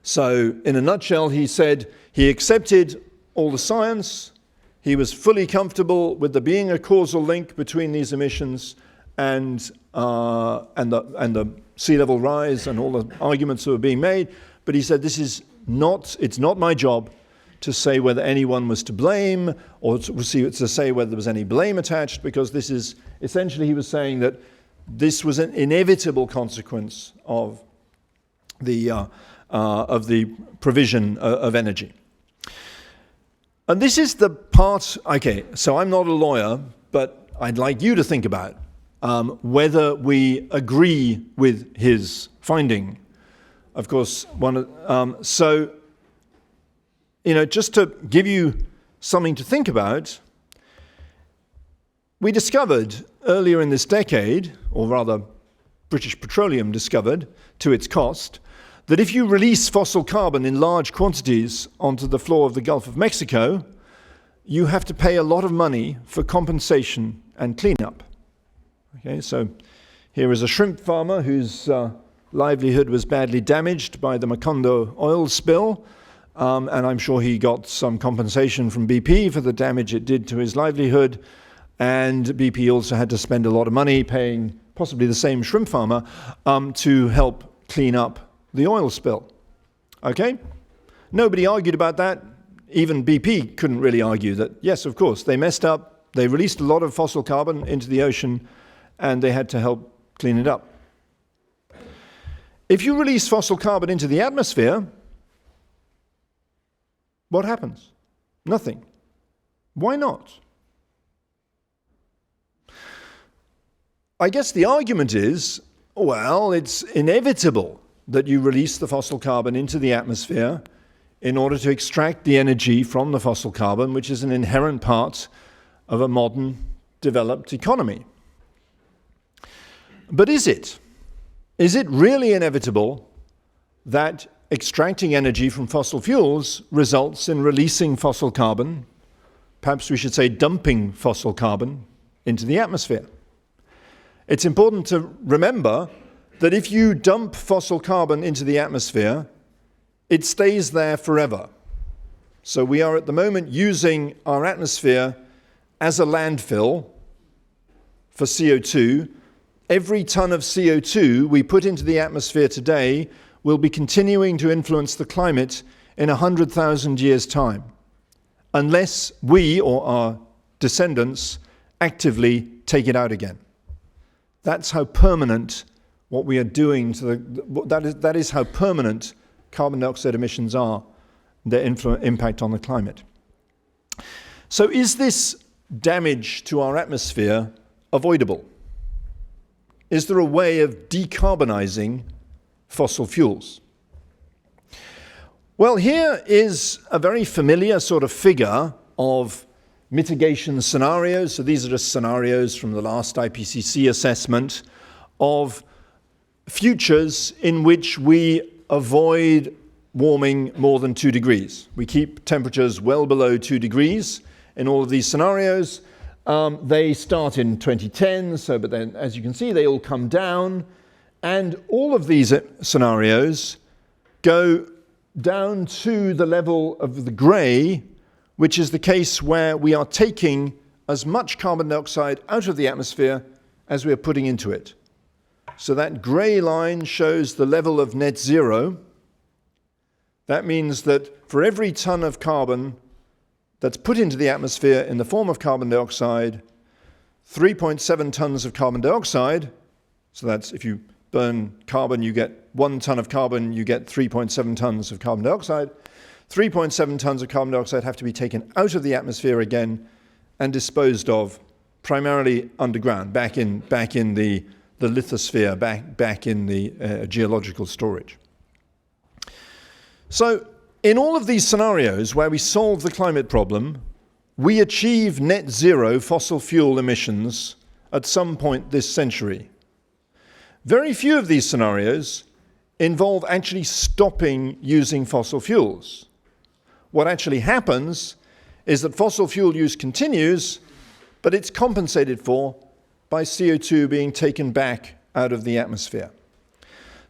Speaker 3: So, in a nutshell, he said he accepted all the science, he was fully comfortable with there being a causal link between these emissions and the sea level rise and all the arguments that were being made, but he said it's not my job to say whether anyone was to blame or to say whether there was any blame attached, because this is essentially, he was saying that this was an inevitable consequence of the provision of energy. And this is the part, okay, so I'm not a lawyer, but I'd like you to think about whether we agree with his finding. Of course, just to give you something to think about, we discovered earlier in this decade, or rather British Petroleum discovered to its cost, that if you release fossil carbon in large quantities onto the floor of the Gulf of Mexico, you have to pay a lot of money for compensation and cleanup. Okay, so here is a shrimp farmer whose livelihood was badly damaged by the Macondo oil spill, and I'm sure he got some compensation from BP for the damage it did to his livelihood, and BP also had to spend a lot of money paying possibly the same shrimp farmer to help clean up the oil spill. Okay? Nobody argued about that. Even BP couldn't really argue that, yes, of course, they messed up, they released a lot of fossil carbon into the ocean, and they had to help clean it up. If you release fossil carbon into the atmosphere, what happens? Nothing. Why not? I guess the argument is, well, it's inevitable that you release the fossil carbon into the atmosphere in order to extract the energy from the fossil carbon, which is an inherent part of a modern developed economy. But is it? Is it really inevitable that extracting energy from fossil fuels results in releasing fossil carbon, perhaps we should say dumping fossil carbon, into the atmosphere? It's important to remember that if you dump fossil carbon into the atmosphere, it stays there forever. So we are at the moment using our atmosphere as a landfill for CO2. Every ton of CO2 we put into the atmosphere today will be continuing to influence the climate in 100,000 years' time, unless we or our descendants actively take it out again. That's how permanent what we are doing to that is how permanent carbon dioxide emissions are, their impact on the climate. So is this damage to our atmosphere avoidable? Is there a way of decarbonizing fossil fuels? Well, here is a very familiar sort of figure of mitigation scenarios. So these are just scenarios from the last IPCC assessment of futures in which we avoid warming more than 2 degrees. We keep temperatures well below 2 degrees in all of these scenarios. They start in 2010, but then, as you can see, they all come down. And all of these scenarios go down to the level of the grey, which is the case where we are taking as much carbon dioxide out of the atmosphere as we are putting into it. So that grey line shows the level of net zero. That means that for every ton of carbon that's put into the atmosphere in the form of carbon dioxide, 3.7 tons of carbon dioxide, so that's if you burn carbon, you get 1 ton of carbon, you get 3.7 tons of carbon dioxide. 3.7 tons of carbon dioxide have to be taken out of the atmosphere again and disposed of primarily underground, back in the lithosphere, back in the geological storage. So in all of these scenarios where we solve the climate problem, we achieve net zero fossil fuel emissions at some point this century. Very few of these scenarios involve actually stopping using fossil fuels. What actually happens is that fossil fuel use continues, but it's compensated for by CO2 being taken back out of the atmosphere.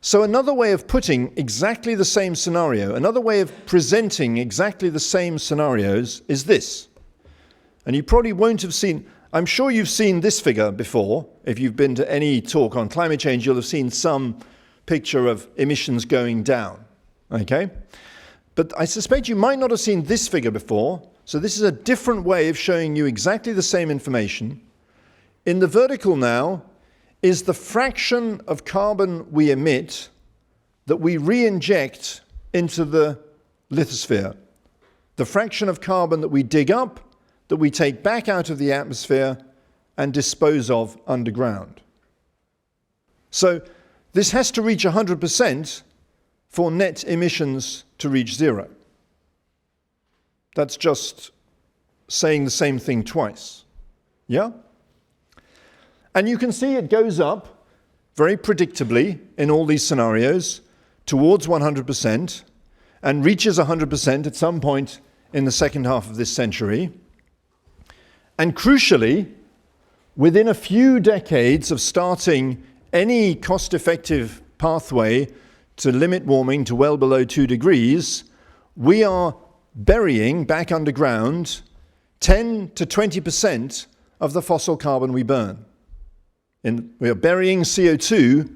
Speaker 3: So another way of putting exactly the same scenario, another way of presenting exactly the same scenarios is this. And you probably won't have seen, I'm sure you've seen this figure before. If you've been to any talk on climate change, you'll have seen some picture of emissions going down, okay? But I suspect you might not have seen this figure before. So this is a different way of showing you exactly the same information. In the vertical now is the fraction of carbon we emit that we re-inject into the lithosphere. The fraction of carbon that we dig up, that we take back out of the atmosphere and dispose of underground. So this has to reach 100% for net emissions to reach zero. That's just saying the same thing twice. Yeah? And you can see it goes up very predictably in all these scenarios towards 100% and reaches 100% at some point in the second half of this century. And crucially, within a few decades of starting any cost-effective pathway to limit warming to well below 2 degrees, we are burying back underground 10 to 20% of the fossil carbon we burn. We are burying CO2,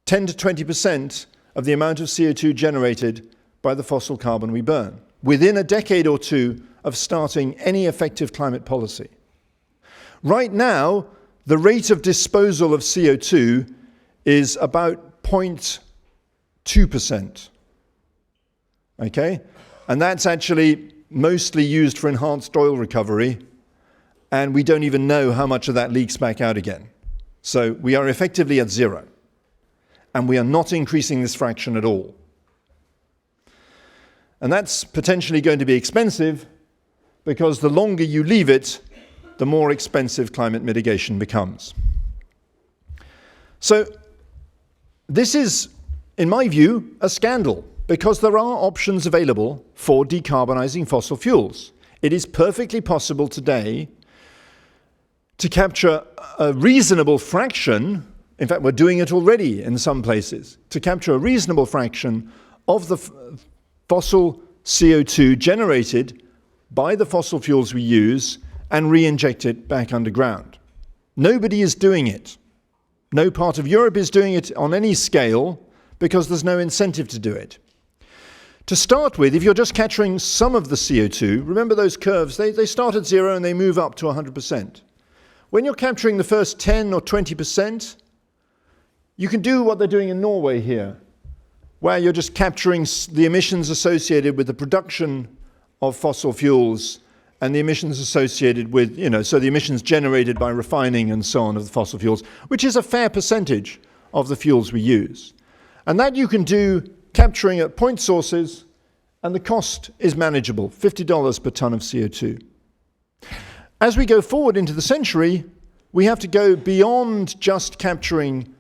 Speaker 3: 10 to 20% of the amount of CO2 generated by the fossil carbon we burn, within a decade or two of starting any effective climate policy. Right now, the rate of disposal of CO2 is about 0.2%. Okay? And that's actually mostly used for enhanced oil recovery, and we don't even know how much of that leaks back out again. So we are effectively at zero, and we are not increasing this fraction at all. And that's potentially going to be expensive, because the longer you leave it, the more expensive climate mitigation becomes. So this is, in my view, a scandal, because there are options available for decarbonizing fossil fuels. It is perfectly possible today to capture a reasonable fraction, in fact we're doing it already in some places, to capture a reasonable fraction of the fossil CO2 generated by the fossil fuels we use and re-inject it back underground. Nobody is doing it. No part of Europe is doing it on any scale because there's no incentive to do it. To start with, if you're just capturing some of the CO2, remember those curves, they start at zero and they move up to 100%. When you're capturing the first 10 or 20%, you can do what they're doing in Norway here, where you're just capturing the emissions associated with the production of fossil fuels and the emissions associated with, so the emissions generated by refining and so on of the fossil fuels, which is a fair percentage of the fuels we use. And that you can do capturing at point sources, and the cost is manageable, $50 per ton of CO2. As we go forward into the century, we have to go beyond just capturing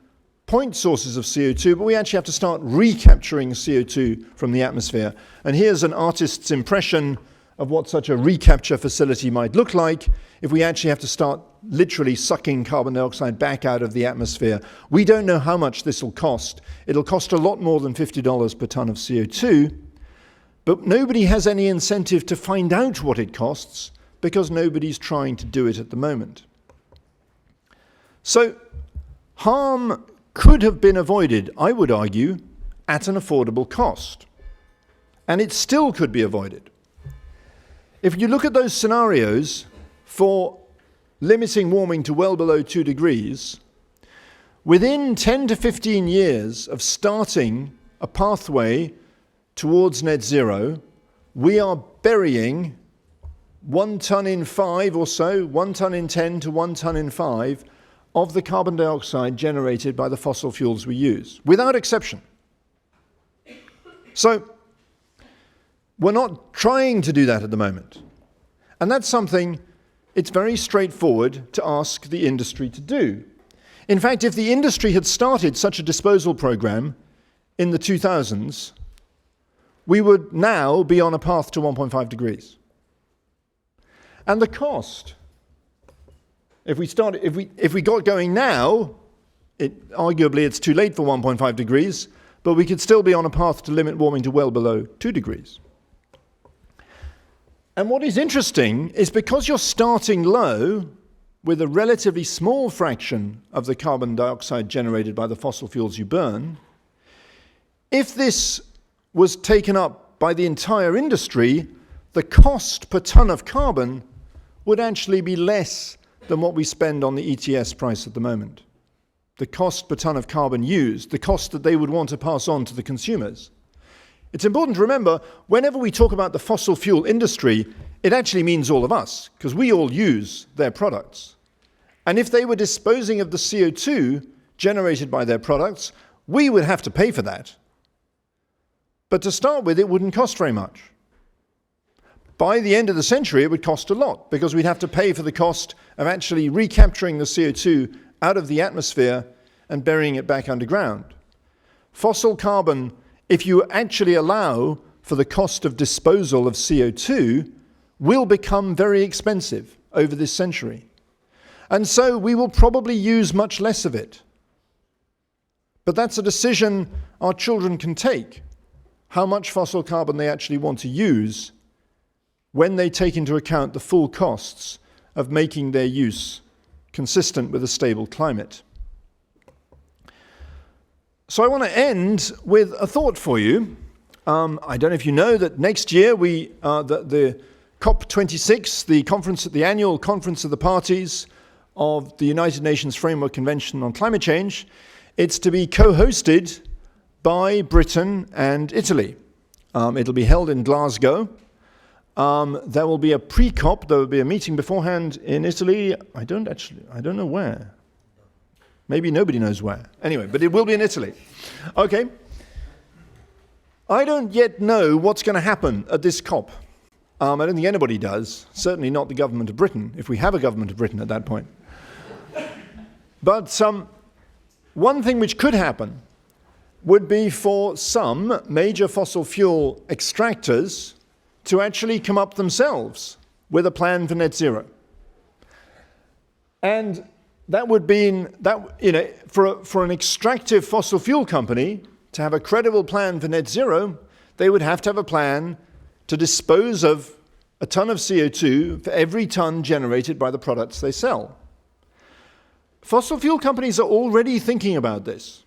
Speaker 3: point sources of CO2, but we actually have to start recapturing CO2 from the atmosphere. And here's an artist's impression of what such a recapture facility might look like if we actually have to start literally sucking carbon dioxide back out of the atmosphere. We don't know how much this will cost. It'll cost a lot more than $50 per ton of CO2, but nobody has any incentive to find out what it costs because nobody's trying to do it at the moment. So harm could have been avoided, I would argue, at an affordable cost. And it still could be avoided. If you look at those scenarios for limiting warming to well below 2 degrees, within 10 to 15 years of starting a pathway towards net zero, we are burying 1 ton in 5 or so, 1 ton in 10 to 1 ton in 5 of the carbon dioxide generated by the fossil fuels we use, without exception. So we're not trying to do that at the moment. And that's something it's very straightforward to ask the industry to do. In fact, if the industry had started such a disposal program in the 2000s, we would now be on a path to 1.5 degrees. And the cost, if we got going now, arguably it's too late for 1.5 degrees, but we could still be on a path to limit warming to well below 2 degrees. And what is interesting is because you're starting low with a relatively small fraction of the carbon dioxide generated by the fossil fuels you burn, if this was taken up by the entire industry, the cost per ton of carbon would actually be less than what we spend on the ETS price at the moment. The cost per ton of carbon used, the cost that they would want to pass on to the consumers. It's important to remember, whenever we talk about the fossil fuel industry, it actually means all of us, because we all use their products. And if they were disposing of the CO2 generated by their products, we would have to pay for that. But to start with, it wouldn't cost very much. By the end of the century, it would cost a lot, because we'd have to pay for the cost of actually recapturing the CO2 out of the atmosphere and burying it back underground. Fossil carbon, if you actually allow for the cost of disposal of CO2, will become very expensive over this century. And so we will probably use much less of it. But that's a decision our children can take, how much fossil carbon they actually want to use when they take into account the full costs of making their use consistent with a stable climate. So I want to end with a thought for you. I don't know if you know that next year the COP26, the annual conference of the parties of the United Nations Framework Convention on Climate Change, it's to be co-hosted by Britain and Italy. It'll be held in Glasgow. There will be a pre-COP, there will be a meeting beforehand in Italy. I don't know where. Maybe nobody knows where. Anyway, but it will be in Italy. Okay. I don't yet know what's going to happen at this COP. I don't think anybody does. Certainly not the government of Britain, if we have a government of Britain at that point. But one thing which could happen would be for some major fossil fuel extractors to actually come up themselves with a plan for net zero. And that would mean that, for an extractive fossil fuel company to have a credible plan for net zero, they would have to have a plan to dispose of a ton of CO2 for every ton generated by the products they sell. Fossil fuel companies are already thinking about this.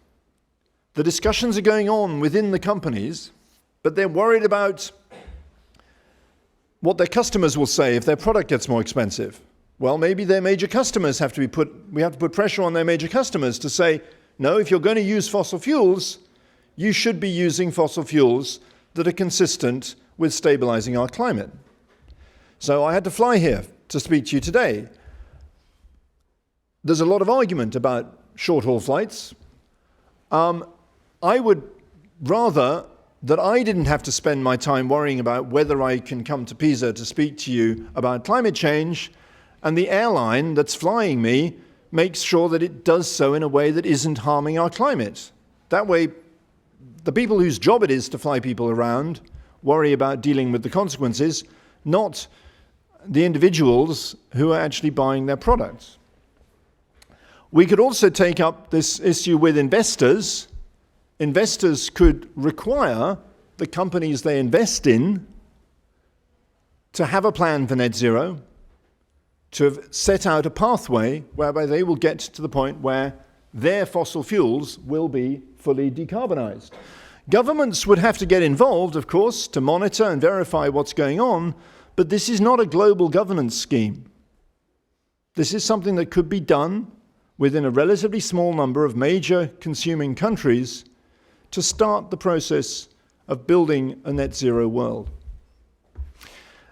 Speaker 3: The discussions are going on within the companies, but they're worried about what their customers will say if their product gets more expensive. Well, maybe their major customers we have to put pressure on their major customers to say, no, if you're going to use fossil fuels, you should be using fossil fuels that are consistent with stabilizing our climate. So I had to fly here to speak to you today. There's a lot of argument about short-haul flights. I would rather that I didn't have to spend my time worrying about whether I can come to Pisa to speak to you about climate change, and the airline that's flying me makes sure that it does so in a way that isn't harming our climate. That way, the people whose job it is to fly people around worry about dealing with the consequences, not the individuals who are actually buying their products. We could also take up this issue with investors. Investors could require the companies they invest in to have a plan for net zero, to have set out a pathway whereby they will get to the point where their fossil fuels will be fully decarbonized. Governments would have to get involved, of course, to monitor and verify what's going on, but this is not a global governance scheme. This is something that could be done within a relatively small number of major consuming countries to start the process of building a net zero world.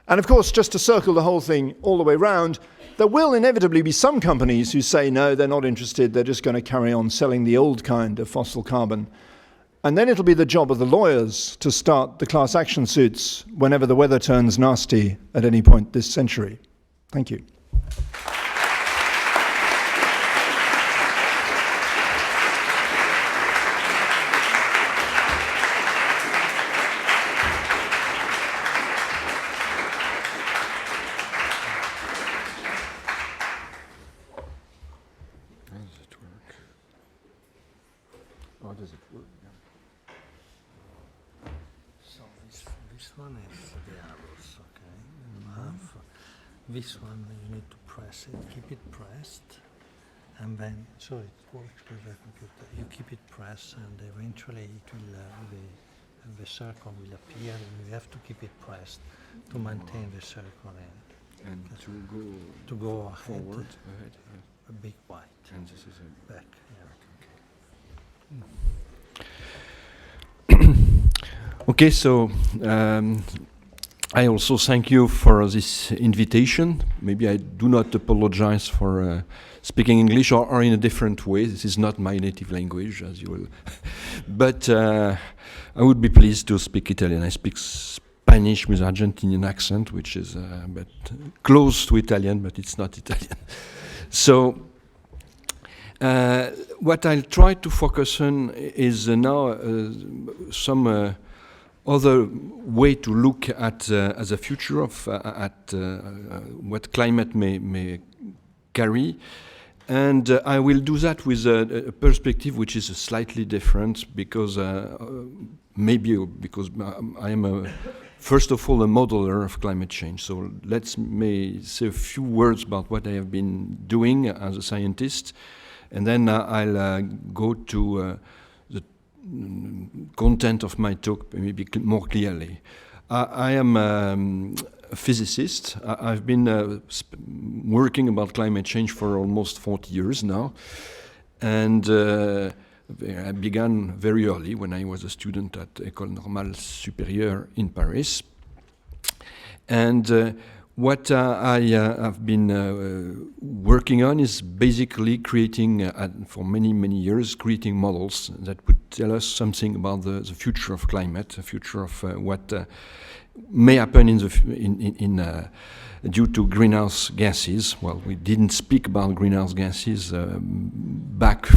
Speaker 3: And of course, just to circle the whole thing all the way round, there will inevitably be some companies who say, no, they're not interested, they're just going to carry on selling the old kind of fossil carbon. And then it'll be the job of the lawyers to start the class action suits whenever the weather turns nasty at any point this century. Thank you.
Speaker 2: This one you need to press it, keep it pressed, and then, so it works with the computer. You keep it pressed and eventually it will, the circle will appear, and you have to keep it pressed to maintain the circle
Speaker 4: and
Speaker 2: to go ahead,
Speaker 4: forward,
Speaker 2: a big white,
Speaker 4: and this is a
Speaker 2: back, yeah.
Speaker 4: Okay, so I also thank you for this invitation. Maybe I do not apologize for speaking English or in a different way. This is not my native language, as you will. But I would be pleased to speak Italian. I speak Spanish with Argentinian accent, which is but close to Italian, but it's not Italian. So what I'll try to focus on is now some other way to look at the future of what climate may carry, and I will do that with a perspective which is slightly different, because maybe because I am first of all a modeler of climate change. So let's say a few words about what I have been doing as a scientist, and then I'll go to the content of my talk maybe more clearly. I am a physicist. I've been working about climate change for almost 40 years now, and I began very early when I was a student at École Normale Supérieure in Paris. And what I have been working on is basically creating, for many, many years, creating models that would tell us something about the future of climate, the future of what may happen due to greenhouse gases. Well, we didn't speak about greenhouse gases back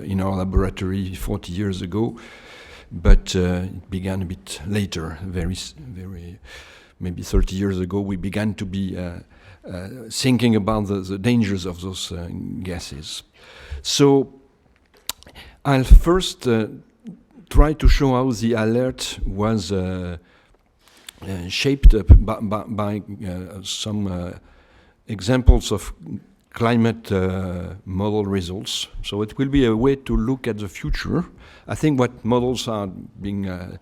Speaker 4: in our laboratory 40 years ago, but it began a bit later, very maybe 30 years ago. We began to be thinking about the dangers of those gases. So I'll first try to show how the alert was shaped by some examples of climate model results. So it will be a way to look at the future. I think what models are being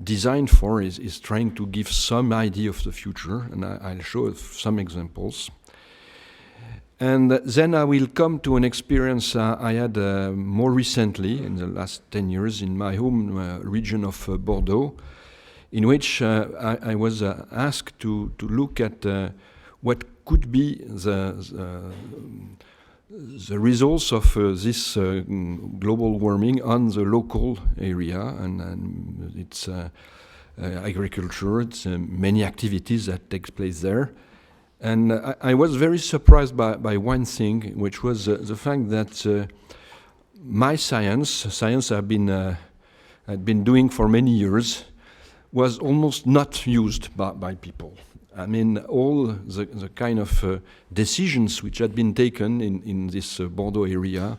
Speaker 4: designed for is trying to give some idea of the future, and I'll show some examples. And then I will come to an experience I had more recently, in the last 10 years, in my home region of Bordeaux, in which I was asked to look at what could be the results of this global warming on the local area, and it's agriculture, it's many activities that take place there. And I was very surprised by one thing, which was the fact that my science I've been doing for many years, was almost not used by people. I mean, all the kind of decisions which had been taken in this Bordeaux area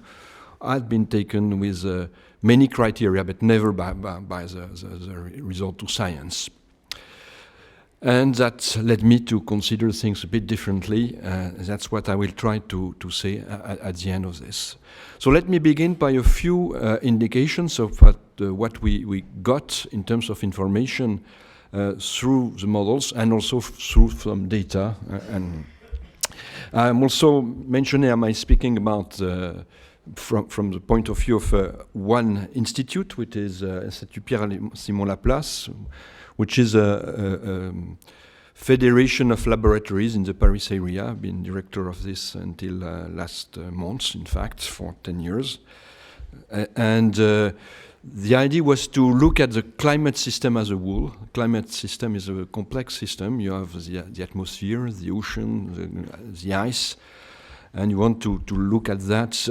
Speaker 4: had been taken with many criteria, but never by the resort to science. And that led me to consider things a bit differently. That's what I will try to say at the end of this. So let me begin by a few indications of what we got in terms of information through the models, and also through some data. And I'm also mentioning, am I speaking about from the point of view of one institute, which is Institut Pierre Simon Laplace, which is a federation of laboratories in the Paris area. I've been director of this until last month, in fact, for 10 years. The idea was to look at the climate system as a whole. Climate system is a complex system. You have the atmosphere, the ocean, the ice, and you want to look at that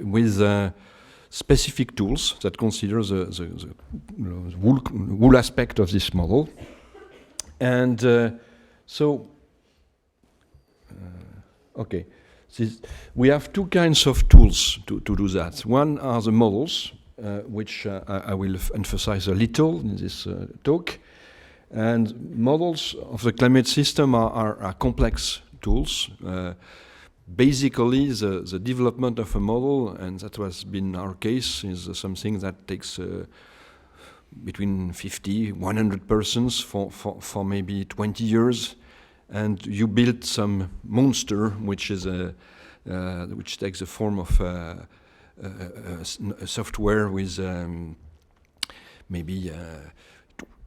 Speaker 4: with specific tools that consider the whole aspect of this model. And we have two kinds of tools to do that. One are the models, which I will emphasize a little in this talk. And models of the climate system are complex tools. Basically, the development of a model, and that has been our case, is something that takes between 50, 100 persons for maybe 20 years. And you build some monster, which is which takes the form of a software with maybe,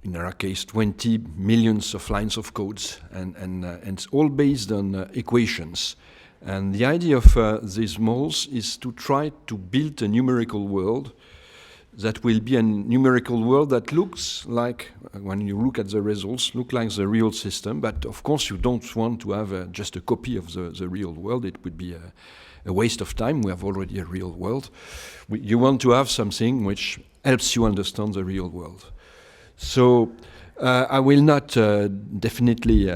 Speaker 4: in our case, 20 millions of lines of codes, and it's all based on equations. And the idea of these models is to try to build a numerical world that will be a numerical world that looks like, when you look at the results, look like the real system. But of course, you don't want to have just a copy of the real world. It would be a waste of time. We have already a real world. You want to have something which helps you understand the real world. So I will not definitely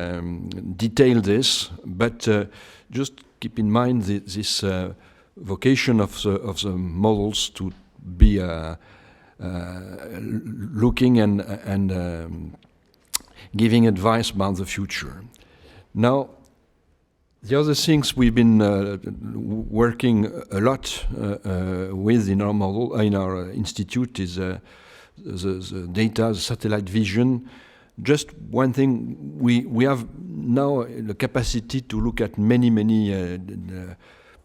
Speaker 4: detail this, but just keep in mind this vocation of the models to be looking and giving advice about the future. Now, the other things we've been working a lot with in our model, in our institute, is the data, the satellite vision. Just one thing, we have now the capacity to look at many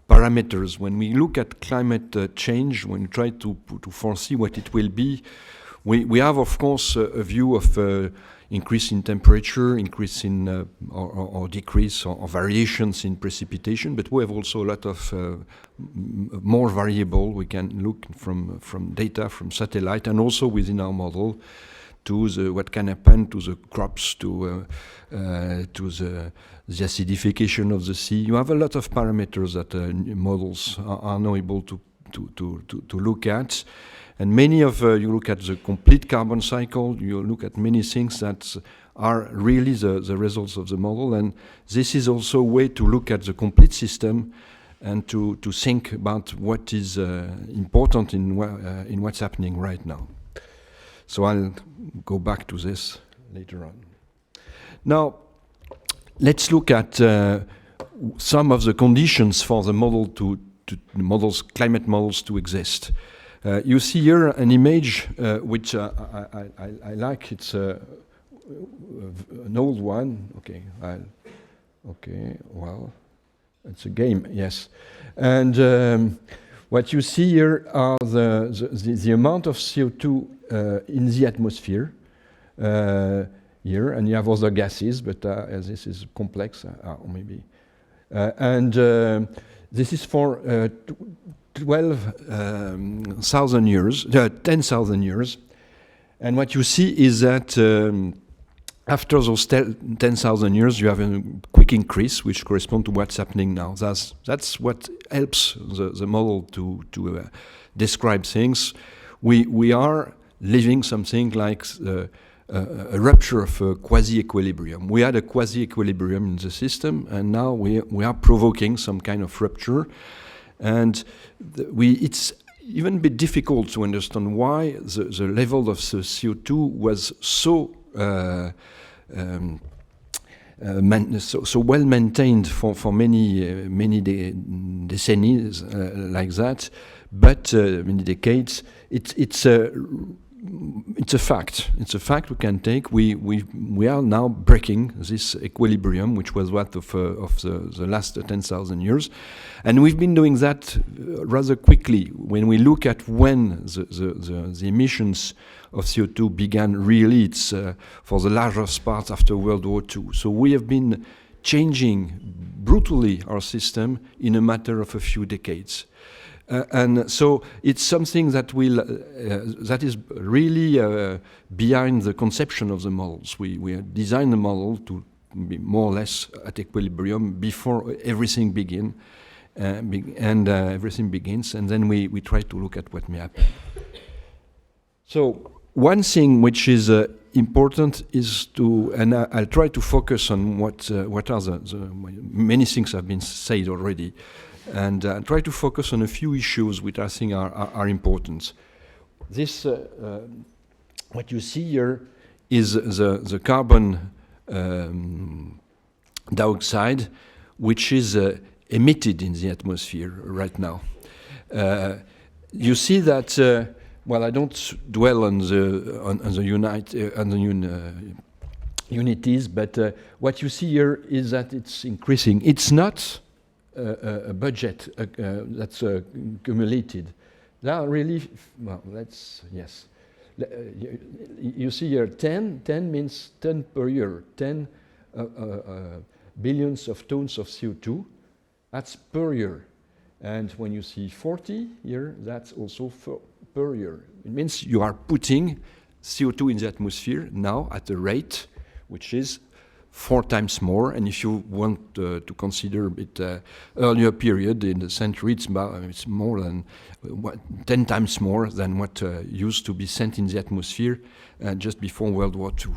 Speaker 4: parameters. When we look at climate change, when we try to foresee what it will be, we have, of course, a view of increase in temperature, increase in or decrease or variations in precipitation, but we have also a lot of more variable. We can look from data from satellite and also within our model to what can happen to the crops, to the acidification of the sea. You have a lot of parameters that models are now able to look at. And many of you look at the complete carbon cycle, you look at many things that are really the results of the model. And this is also a way to look at the complete system and to think about what is important in what's happening right now. So I'll go back to this later on. Now, let's look at some of the conditions for the model climate models to exist. You see here an image which I like. It's an old one. Okay, well, it's a game, yes. And what you see here are the amount of CO2 in the atmosphere here, and you have other gases, but this is complex, maybe. And this is for 10,000 years. And what you see is that after those 10,000 years, you have a quick increase, which corresponds to what's happening now. That's what helps the model to describe things. We are living something like a rupture of a quasi-equilibrium. We had a quasi-equilibrium in the system, and now we are provoking some kind of rupture. And it's even a bit difficult to understand why the level of the CO2 was so so well maintained for many decennies like that, but many decades. It's it's a fact. It's a fact we can take. We are now breaking this equilibrium, which was what of the last 10,000 years, and we've been doing that rather quickly. When we look at when the emissions of CO2 began, really, it's for the largest part after World War II. So we have been changing brutally our system in a matter of a few decades. And so it's something that will that is really behind the conception of the models. We designed the model to be more or less at equilibrium before everything begins, everything begins, and then we try to look at what may happen. So one thing which is important is to, and I'll try to focus on what are the many things have been said already. And try to focus on a few issues which I think are important. This, what you see here, is the carbon dioxide, which is emitted in the atmosphere right now. You see that. Well, I don't dwell on the unities, but what you see here is that it's increasing. It's not a budget that's accumulated. Now, really, well, yes. You see here 10 means 10 per year, 10 billions of tons of CO2, that's per year. And when you see 40 here, that's also per year. It means you are putting CO2 in the atmosphere now at a rate which is 4 times more, and if you want to consider a bit earlier period in the century, it's more than 10 times more than what used to be sent in the atmosphere just before World War II.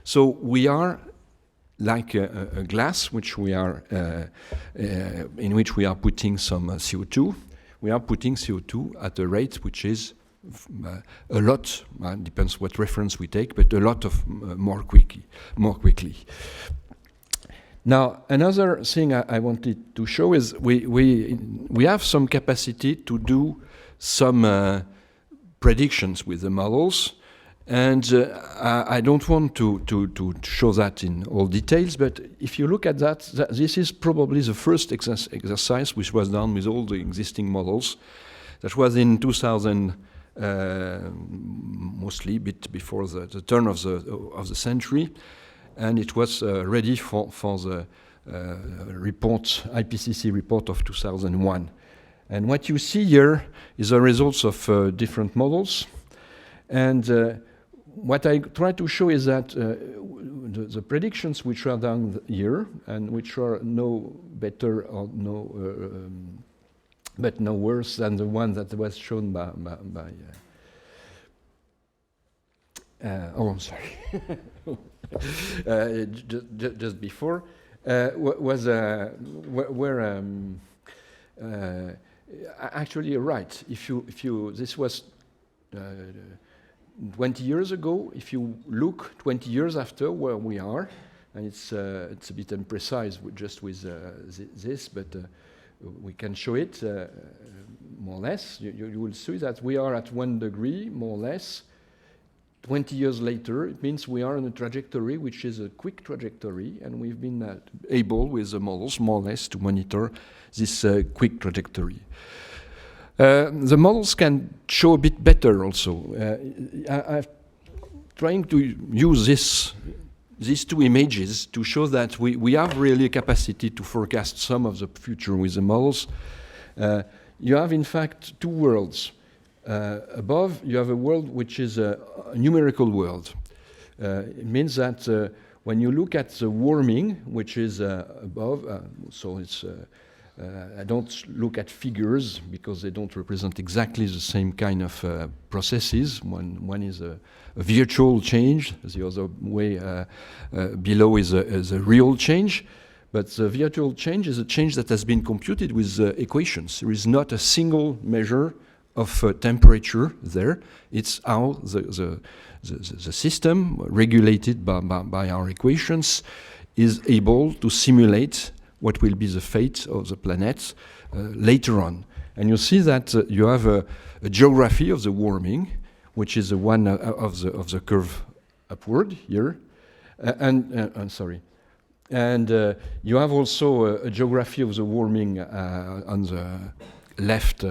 Speaker 4: So we are like a glass, which we are in which we are putting some CO2. We are putting CO2 at a rate which is a lot, depends what reference we take, but a lot of more quickly. Now, another thing I wanted to show is we have some capacity to do some predictions with the models, and I don't want to show that in all details, but if you look at that, this is probably the first exercise which was done with all the existing models. That was in 2000. Mostly a bit before the turn of the century, and it was ready for the report, IPCC report of 2001. And what you see here is the results of different models. And what I try to show is that the predictions which are done here and which are no better or but no worse than the one that was shown by I'm sorry. Just before was actually right. If you this was 20 years ago. If you look 20 years after where we are, and it's a bit imprecise just with this, but we can show it more or less. You will see that we are at 1 degree, more or less. 20 years later, it means we are on a trajectory which is a quick trajectory, and we've been able, with the models, more or less, to monitor this quick trajectory. The models can show a bit better also. I'm trying to use these two images to show that we have really a capacity to forecast some of the future with the models. You have, in fact, two worlds. Above, you have a world which is a numerical world. It means that when you look at the warming, which is above, so it's I don't look at figures because they don't represent exactly the same kind of processes. One is a virtual change, the other way below is a real change. But the virtual change is a change that has been computed with equations. There is not a single measure of temperature there. It's how the system, regulated by our equations, is able to simulate what will be the fate of the planet later on. And you see that you have a geography of the warming, which is the one of the curve upward here, and sorry. And you have also a geography of the warming on the left,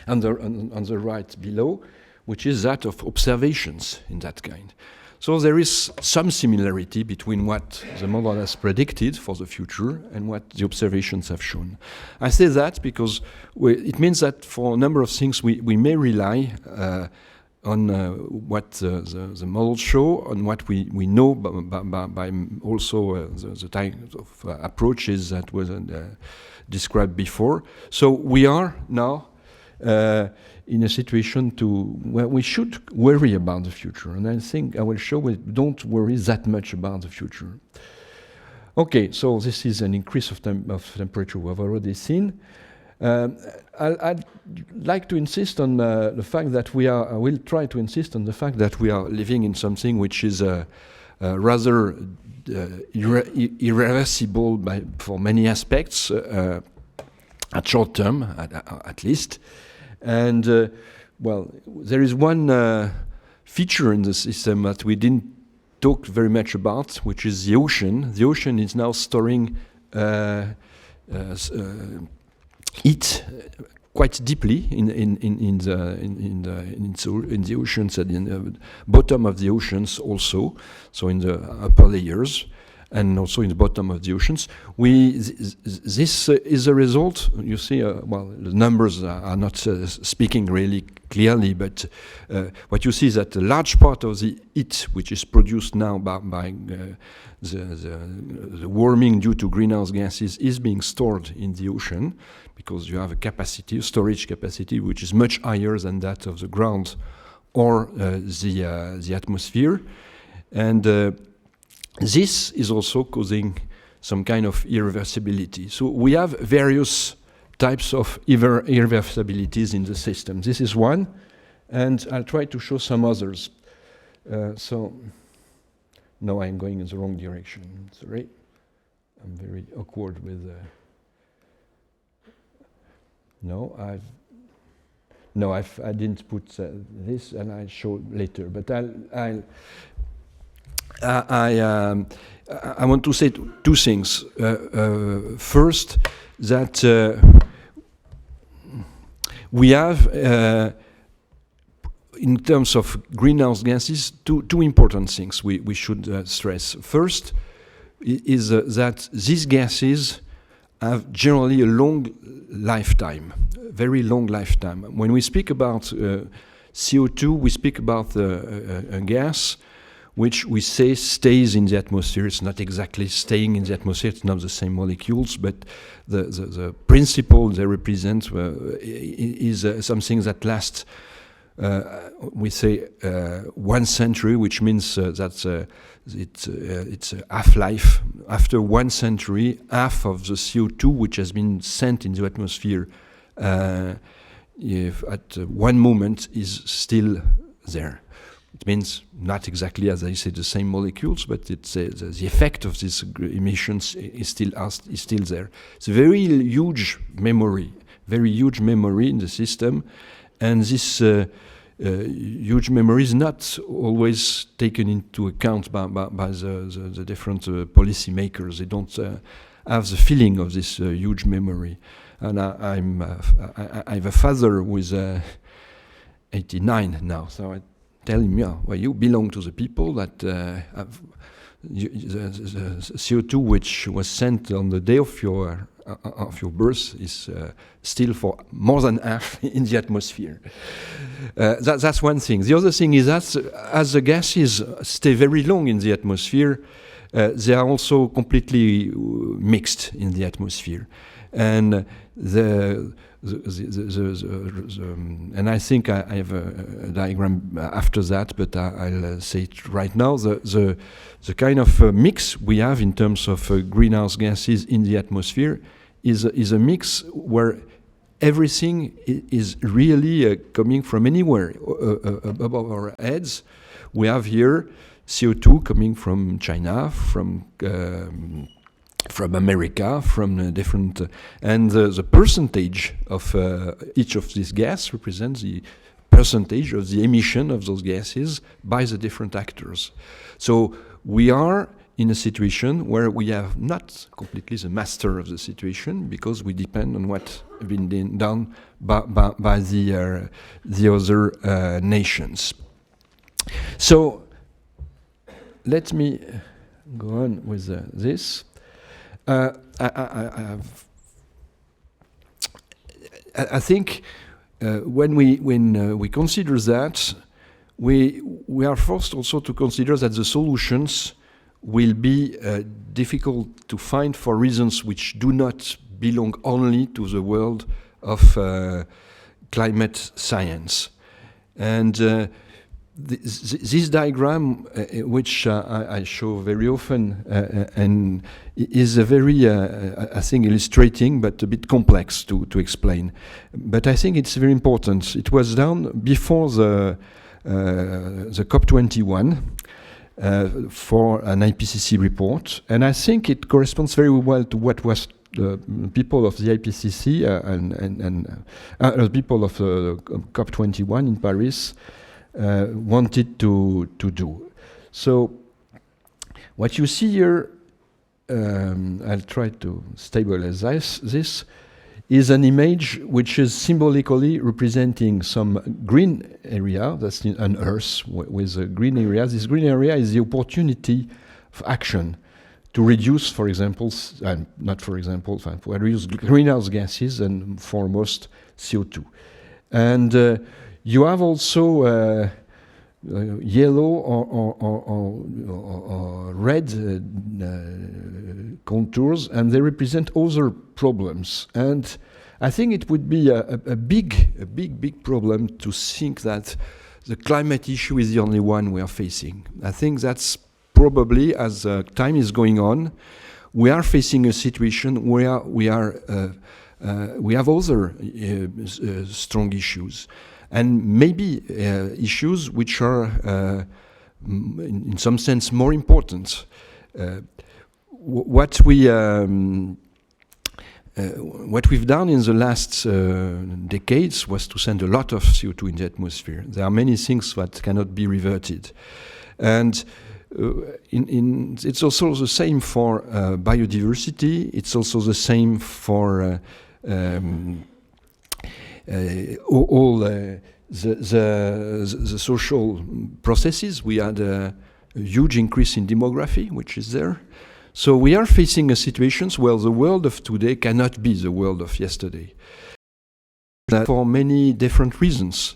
Speaker 4: on the right below, which is that of observations in that kind. So there is some similarity between what the model has predicted for the future and what the observations have shown. I say that because it means that for a number of things we may rely on what the models show, on what we know by also the type of approaches that was described before. So we are now in a situation where we should worry about the future. And I think I will show we don't worry that much about the future. Okay, so this is an increase of temperature we have already seen. I'd like to insist on the fact that I will try to insist on the fact that we are living in something which is rather irreversible for many aspects, at short term, at least. And, well, there is one feature in the system that we didn't talk very much about, which is the ocean. The ocean is now storing heat quite deeply in the oceans and in the bottom of the oceans also, so in the upper layers, and also in the bottom of the oceans. This is a result, you see, well, the numbers are not speaking really clearly, but what you see is that a large part of the heat which is produced now by the warming due to greenhouse gases is being stored in the ocean, because you have a storage capacity, which is much higher than that of the ground or the atmosphere. And this is also causing some kind of irreversibility. So we have various types of irreversibilities in the system. This is one, and I'll try to show some others. No, I'm going in the wrong direction. Sorry, I'm very awkward with. I didn't put this, and I'll show later. But I want to say two things. First, that we have, in terms of greenhouse gases, two important things we should stress. First is that these gases have generally a long lifetime, very long lifetime. When we speak about CO2, we speak about a gas which we say stays in the atmosphere. It's not exactly staying in the atmosphere, it's not the same molecules, but the principle they represent is something that lasts, we say, 1 century, which means that it's a half-life. After 1 century, half of the CO2 which has been sent in the atmosphere if at one moment is still there. It means not exactly, as I said, the same molecules, but it's the effect of these emissions is still there. It's a very huge memory in the system, and this huge memory is not always taken into account by the different policy makers. They don't have the feeling of this huge memory. And I have a father who is 89 now, so I tell him, yeah, well, you belong to the people that have the CO2 which was sent on the day of your birth is still for more than half in the atmosphere. That's one thing. The other thing is that as the gases stay very long in the atmosphere, they are also completely mixed in the atmosphere, and and I think I have a diagram after that, but I'll say it right now. The kind of mix we have in terms of greenhouse gases in the atmosphere is a mix where everything is really coming from anywhere above our heads. We have here CO2 coming from China, from America, from different, and the percentage of each of these gas represents the percentage of the emission of those gases by the different actors. So we are in a situation where we are not completely the master of the situation, because we depend on what has been done by the other nations. So let me go on with this. I think when we consider that, we are forced also to consider that the solutions will be difficult to find for reasons which do not belong only to the world of climate science. And this diagram, which I show very often, and is a very, I think, illustrating, but a bit complex to explain. But I think it's very important. It was done before the COP21 for an IPCC report, and I think it corresponds very well to what was the people of the IPCC and people of the COP21 in Paris wanted to do. So what you see here, I'll try to stabilize this, is an image which is symbolically representing some green area that's on Earth with a green area. This green area is the opportunity of action to reduce, for example, to reduce greenhouse gases and foremost CO2. And you have also yellow or red contours, and they represent other problems. And I think it would be a big problem to think that the climate issue is the only one we are facing. I think that's probably, as time is going on, we are facing a situation where we have other strong issues. And maybe issues which are, in some sense, more important. What we've done in the last decades was to send a lot of CO2 in the atmosphere. There are many things that cannot be reverted, and it's also the same for biodiversity. It's also the same for all the social processes. We had a huge increase in demography, which is there. So we are facing a situation where the world of today cannot be the world of yesterday. For many different reasons,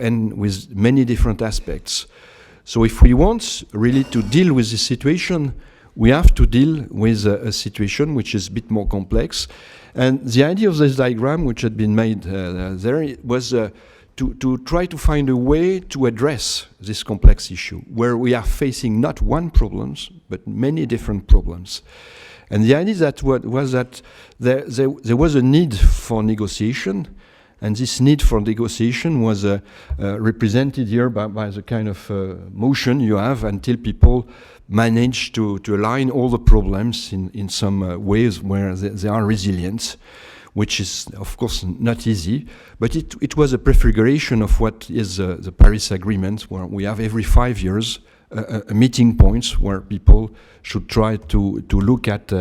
Speaker 4: and with many different aspects. So if we want really to deal with this situation, we have to deal with a situation which is a bit more complex. And the idea of this diagram, which had been made there, was to try to find a way to address this complex issue, where we are facing not one problem, but many different problems. And the idea was that there was a need for negotiation, and this need for negotiation was represented here by the kind of motion you have until people manage to align all the problems in some ways where they are resilient, which is, of course, not easy. But it was a prefiguration of what is the Paris Agreement, where we have every 5 years a meeting points where people should try to look at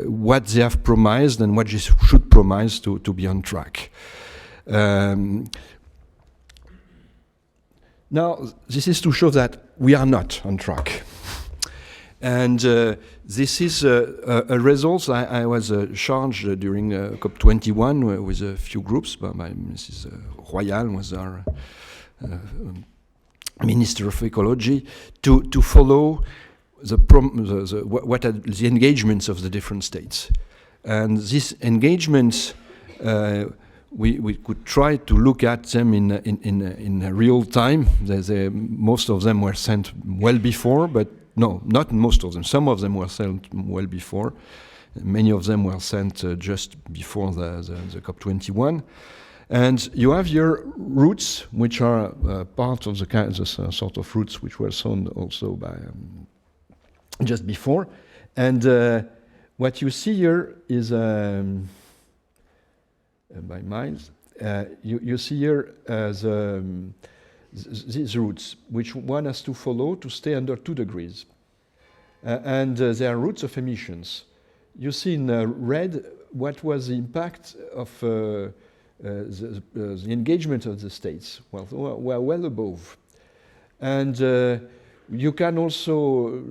Speaker 4: what they have promised and what they should promise to be on track. Now, this is to show that we are not on track. And this is a result. I was charged during COP21 with a few groups. By Mrs. Royal was our Minister of Ecology, to follow what are the engagements of the different states. And these engagements, we could try to look at them in real time. Most of them were sent well before, but no, not most of them. Some of them were sent well before. Many of them were sent just before the COP21. And you have your routes, which are part of the sort of routes which were sown also by just before. And what you see here is by Myles, you see here these routes, which one has to follow to stay under 2 degrees. And they are routes of emissions. You see in red what was the impact of the engagement of the states. Well, we're well above. And you can also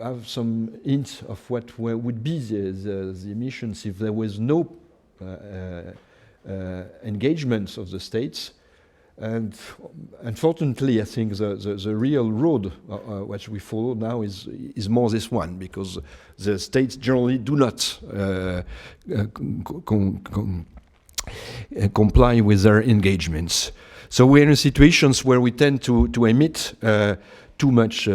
Speaker 4: have some hint of what would be the emissions if there was no engagement of the states. And unfortunately, I think the real road which we follow now is more this one, because the states generally do not comply with their engagements. So we're in situations where we tend to emit too much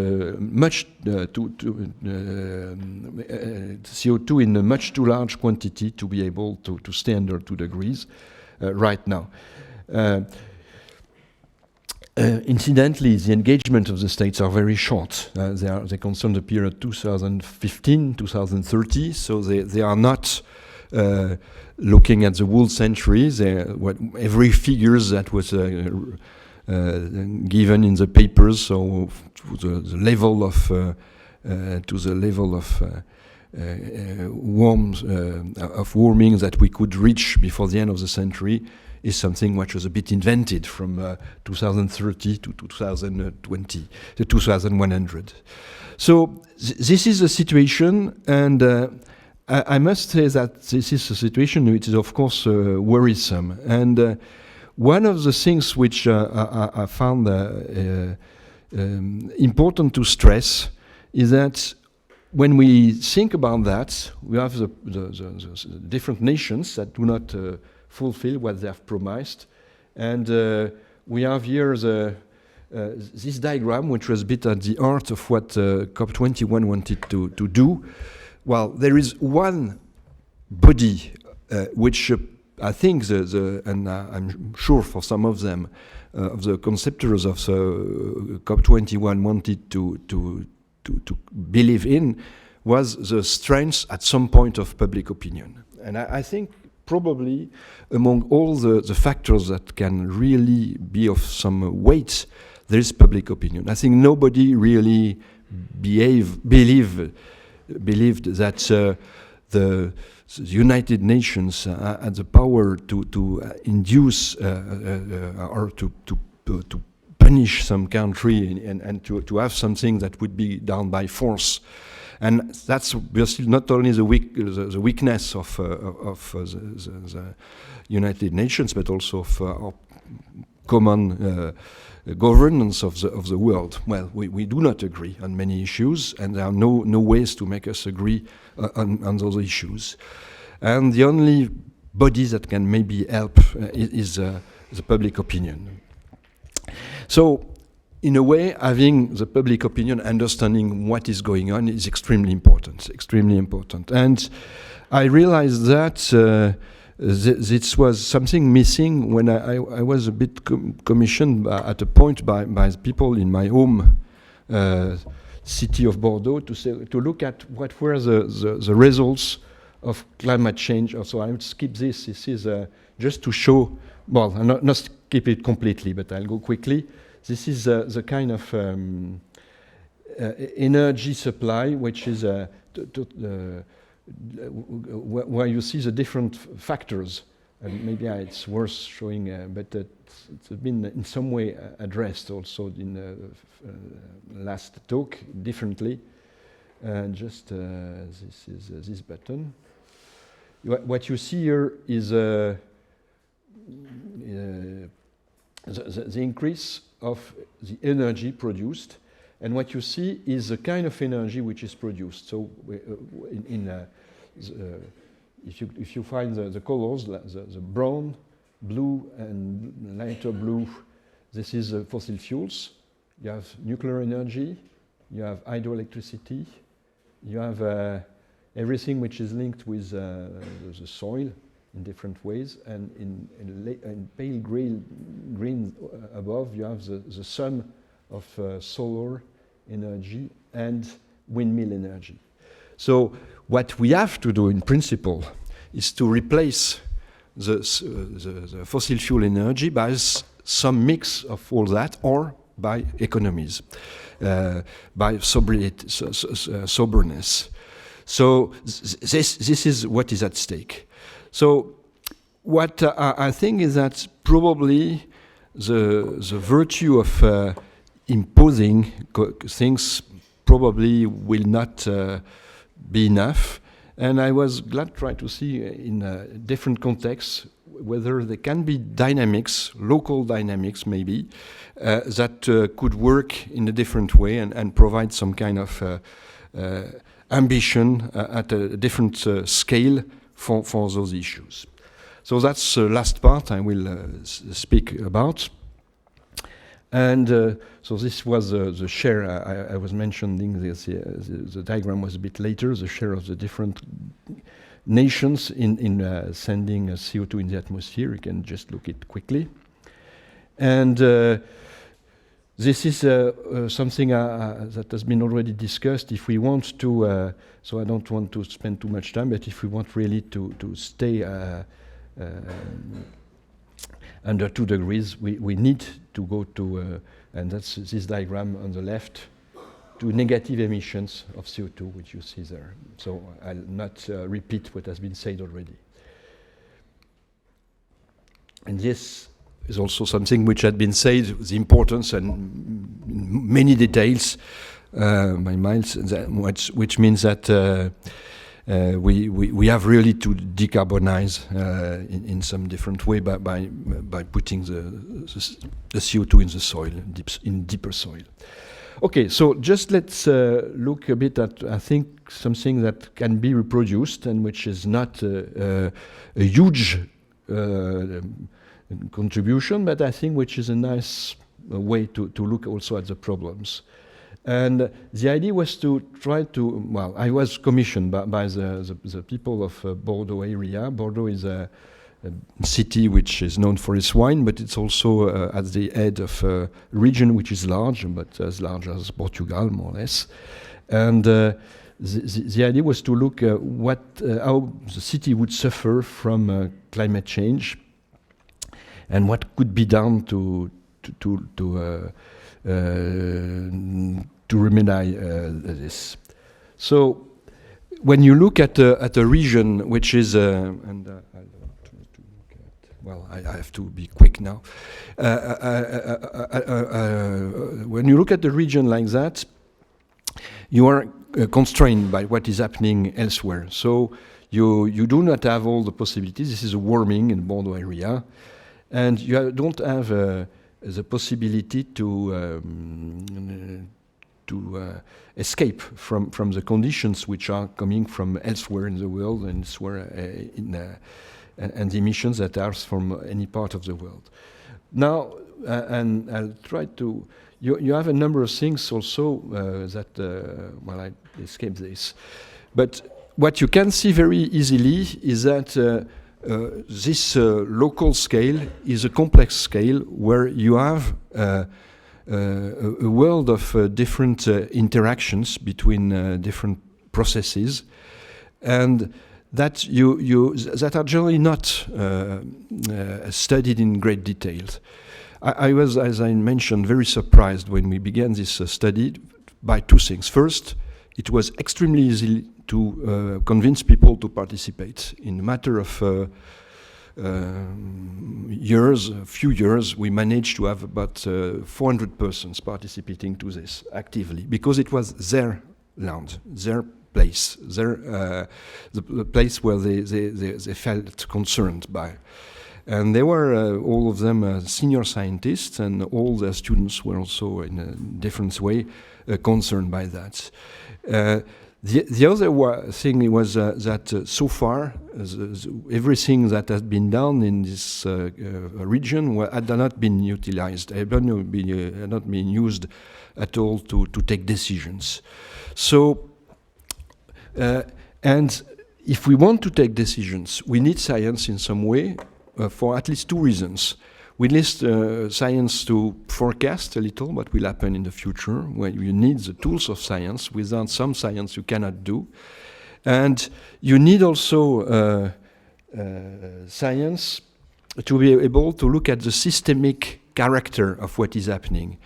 Speaker 4: CO2 in a much too large quantity to be able to stay under 2 degrees right now. Incidentally, the engagement of the states are very short. They concern the period 2015-2030, so they are not looking at the whole century. Every figures that was given in the papers, so to the level of warming that we could reach before the end of the century, is something which was a bit invented from 2030 to 2020, to 2100. So this is the situation, and I must say that this is a situation which is, of course, worrisome. And one of the things which I found important to stress is that when we think about that, we have the different nations that do not fulfill what they have promised. And we have here this diagram, which was a bit at the heart of what COP21 wanted to do. Well, there is one body which I think and I'm sure for some of them, of the conceptors of COP21 wanted to believe in, was the strength at some point of public opinion. And I think probably among all the factors that can really be of some weight, there is public opinion. I think nobody really believed that the United Nations had the power to induce or to punish some country and to have something that would be done by force. And that's obviously not only the weakness of the United Nations, but also of our common governance of the world. Well, we do not agree on many issues, and there are no ways to make us agree on those issues. And the only body that can maybe help is the public opinion. So, in a way, having the public opinion, understanding what is going on is extremely important, And I realized that this was something missing when I was a bit commissioned at a point by people in my home city of Bordeaux to look at what were the results of climate change. So I would skip this. This is just to show, well, I'll not skip it completely, but I'll go quickly. This is the kind of energy supply, which is where you see the different factors. And maybe it's worth showing, but it's been in some way addressed also in the last talk differently. Just this is this button. What you see here is the increase of the energy produced, and what you see is the kind of energy which is produced. So, if you find the colors, the brown, blue, and lighter blue, this is fossil fuels. You have nuclear energy, you have hydroelectricity, you have everything which is linked with the soil in different ways, and in pale green above you have the sum of solar energy and windmill energy. So what we have to do in principle is to replace the fossil fuel energy by some mix of all that, or by economies, by soberness. So this is what is at stake. So what I think is that probably the virtue of imposing things probably will not be enough. And I was glad to try to see in different contexts whether there can be dynamics, local dynamics maybe, that could work in a different way and provide some kind of ambition at a different scale for those issues. So that's the last part I will speak about. And so this was the share I was mentioning. The diagram was a bit later, the share of the different nations in sending CO2 in the atmosphere. You can just look it quickly. And this is something that has been already discussed. If we want to, so I don't want to spend too much time, but if we want really to stay under 2 degrees, we need to go to, and that's this diagram on the left, to negative emissions of CO2, which you see there. So I'll not repeat what has been said already. And this is also something which had been said, the importance and many details by Myles, which means that we have really to decarbonize in some different way by putting the CO2 in the soil, in deeper soil. Okay, so just let's look a bit at, I think, something that can be reproduced and which is not a huge contribution, but I think which is a nice way to look also at the problems. And the idea was to try to, well, I was commissioned by the people of Bordeaux area. Bordeaux is a city which is known for its wine, but it's also at the head of a region which is large, but as large as Portugal, more or less. And the idea was to look how the city would suffer from climate change, and what could be done to remedy this. So, when you look at a region which is, well, I have to be quick now. When you look at the region like that, you are constrained by what is happening elsewhere. So you do not have all the possibilities. This is a warming in the Bordeaux area, and you don't have the possibility to escape from the conditions which are coming from elsewhere in the world and and the emissions that are from any part of the world. Now, and I'll try to, you have a number of things also that, well, I escaped this. But what you can see very easily is that this local scale is a complex scale where you have a world of different interactions between different processes, and that that are generally not studied in great detail. I was, as I mentioned, very surprised when we began this study by 2 things. First, it was extremely easy to convince people to participate. In a matter of years, a few years, we managed to have about 400 persons participating to this actively, because it was their land, their place, the place where they felt concerned by. And they were, all of them, senior scientists, and all their students were also, in a different way, concerned by that. The other thing was that so far, everything that has been done in this region had not been utilized, had not been used at all to take decisions. So, and if we want to take decisions, we need science in some way for at least 2 reasons. We need science to forecast a little what will happen in the future, where you need the tools of science. Without some science, you cannot do. And you need also science to be able to look at the systemic character of what is happening.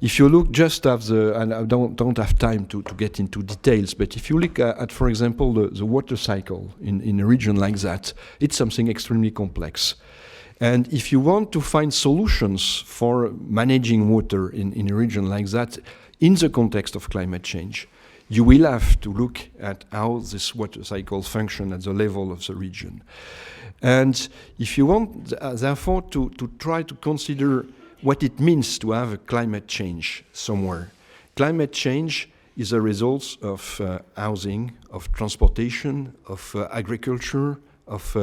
Speaker 4: If you look just at and I don't have time to get into details, but if you look at for example, the water cycle in a region like that, it's something extremely complex. And if you want to find solutions for managing water in a region like that, in the context of climate change, you will have to look at how this water cycle functions at the level of the region. And if you want, therefore, to try to consider what it means to have a climate change somewhere. Climate change is a result of housing, of transportation, of agriculture, of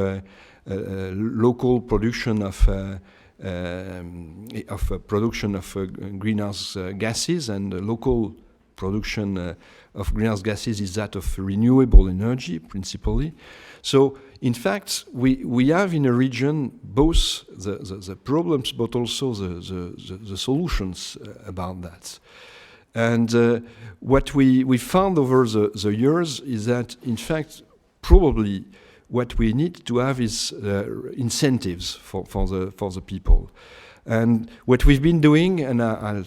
Speaker 4: local production of greenhouse gases, and local production of greenhouse gases is that of renewable energy, principally. So, in fact, we have in a region both the problems, but also the solutions about that. And what we found over the years is that, in fact, probably what we need to have is incentives for the people. And what we've been doing, and I'll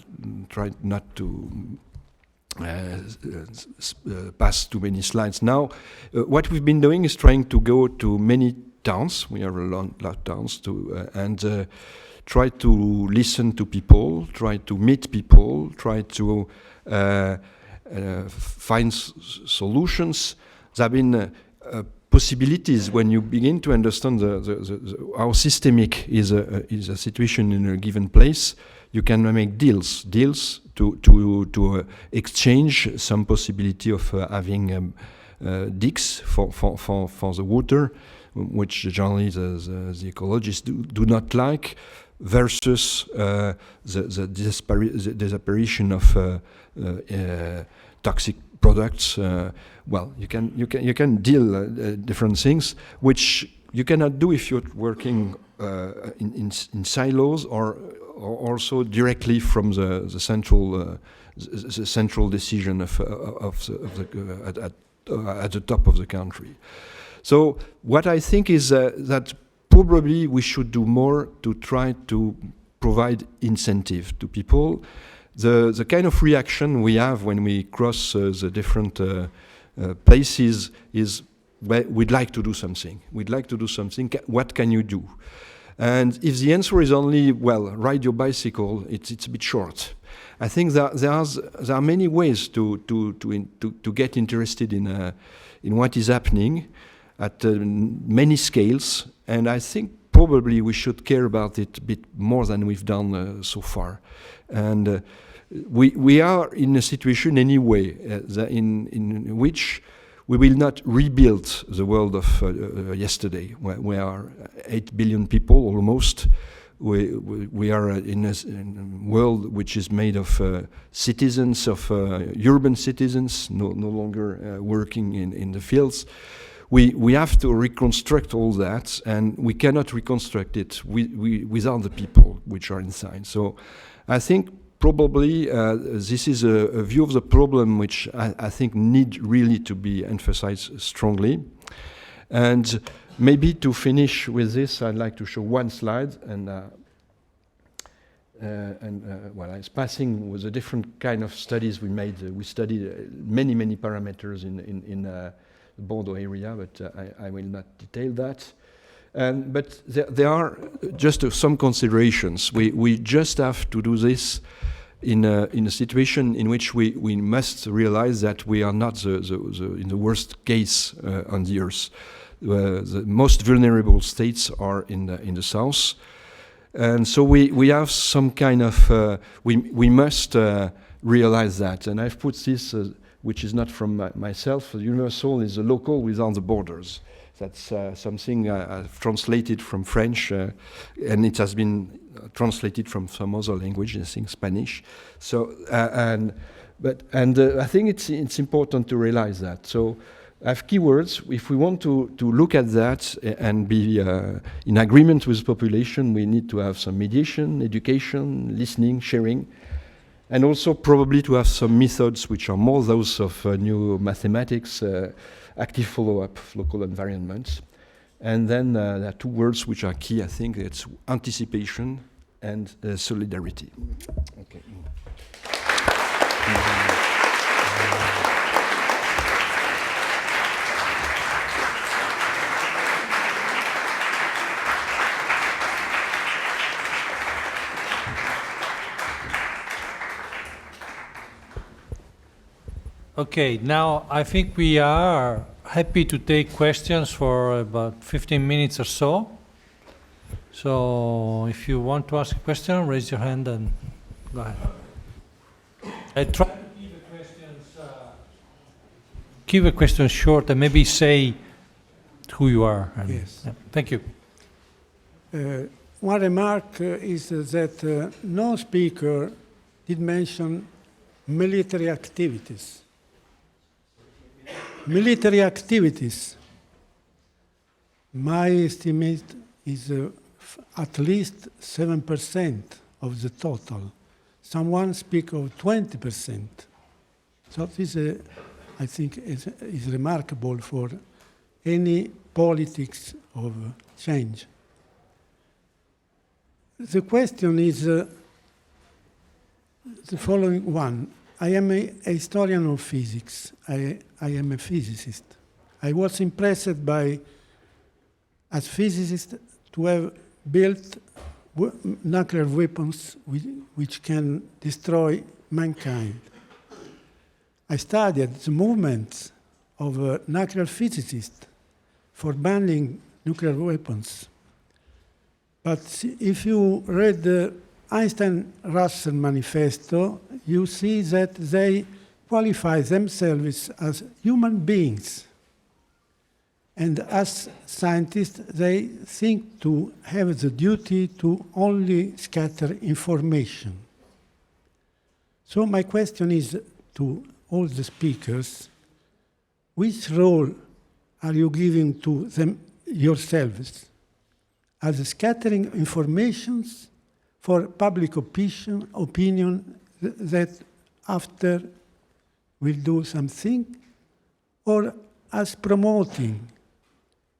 Speaker 4: try not to pass too many slides now. What we've been doing is trying to go to many towns. We have a lot of towns and try to listen to people, try to meet people, try to find solutions. There have been possibilities when you begin to understand how systemic is a situation in a given place. You can make deals to exchange some possibility of having digs for the water, which generally the ecologists do not like, versus the disapparition of toxic products. Well, you can deal different things, which you cannot do if you're working in silos or also directly from the central decision at the top of the country. So what I think is that probably we should do more to try to provide incentive to people. The kind of reaction we have when we cross the different places is, well, we'd like to do something. We'd like to do something. What can you do? And if the answer is only, well, ride your bicycle, it's a bit short. I think that there are many ways to get interested in what is happening at many scales, and I think probably we should care about it a bit more than we've done so far. And we are in a situation anyway in which we will not rebuild the world of yesterday. We are 8 billion people almost. We are in a world which is made of citizens, of urban citizens, no longer working in the fields. We have to reconstruct all that, and we cannot reconstruct it without the people which are inside. So I think probably this is a view of the problem which I think need really to be emphasized strongly. And maybe to finish with this, I'd like to show one slide, and well, I was passing with the different kind of studies we made. We studied many parameters in the Bordeaux area, but I will not detail that. But there are just some considerations. We just have to do this in a situation in which we must realize that we are not in the worst case on the Earth. The most vulnerable states are in the south, and so we have some kind of we must realize that. And I've put this, which is not from myself. The universal is the local without the borders. That's something I've translated from French, and it has been translated from some other language, I think Spanish. So, I think it's important to realize that. So, I have keywords. If we want to look at that and be in agreement with the population, we need to have some mediation, education, listening, sharing, and also probably to have some methods which are more those of new mathematics, active follow-up of local environments. And then there are two words which are key, I think. It's anticipation and solidarity. Okay.
Speaker 2: Okay, now I think we are happy to take questions for about 15 minutes or so. So if you want to ask a question, raise your hand and go ahead. I try to keep the questions short and maybe say who you are. And
Speaker 5: Yes.
Speaker 2: Yeah. Thank you.
Speaker 5: One remark is that no speaker did mention military activities. Military activities, my estimate is at least 7% of the total. Someone speak of 20%. So this, I think, is remarkable for any politics of change. The question is the following one. I am a historian of physics. I am a physicist. I was impressed by, as physicist, to have built nuclear weapons which can destroy mankind. I studied the movements of nuclear physicists for banning nuclear weapons. But if you read the Einstein-Russell manifesto, you see that they qualify themselves as human beings. And as scientists, they think to have the duty to only scatter information. So my question is to all the speakers, which role are you giving to them yourselves? As scattering informations for public opinion that after will do something, or as promoting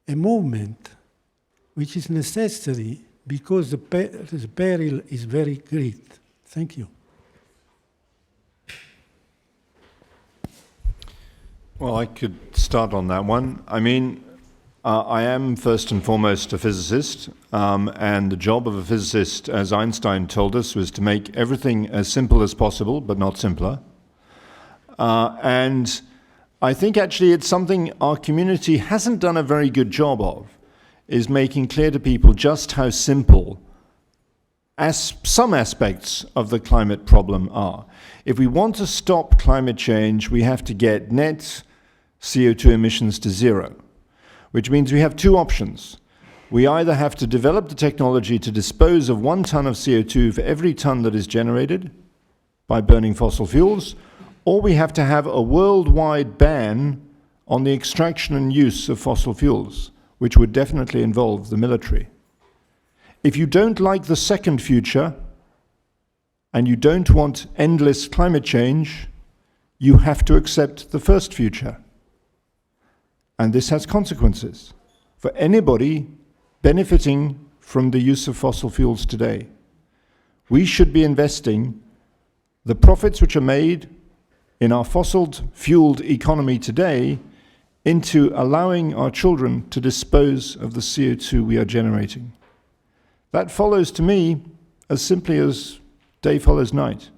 Speaker 5: a movement which is necessary because the peril is very great? Thank you.
Speaker 3: Well, I could start on that one. I mean, I am first and foremost a physicist, and the job of a physicist, as Einstein told us, was to make everything as simple as possible, but not simpler. And I think actually it's something our community hasn't done a very good job of, is making clear to people just how simple some aspects of the climate problem are. If we want to stop climate change, we have to get net CO2 emissions to zero, which means we have two options. We either have to develop the technology to dispose of 1 ton of CO2 for every ton that is generated by burning fossil fuels, or we have to have a worldwide ban on the extraction and use of fossil fuels, which would definitely involve the military. If you don't like the second future, and you don't want endless climate change, you have to accept the first future. And this has consequences for anybody benefiting from the use of fossil fuels today. We should be investing the profits which are made in our fossil-fueled economy today into allowing our children to dispose of the CO2 we are generating. That follows to me as simply as day follows night.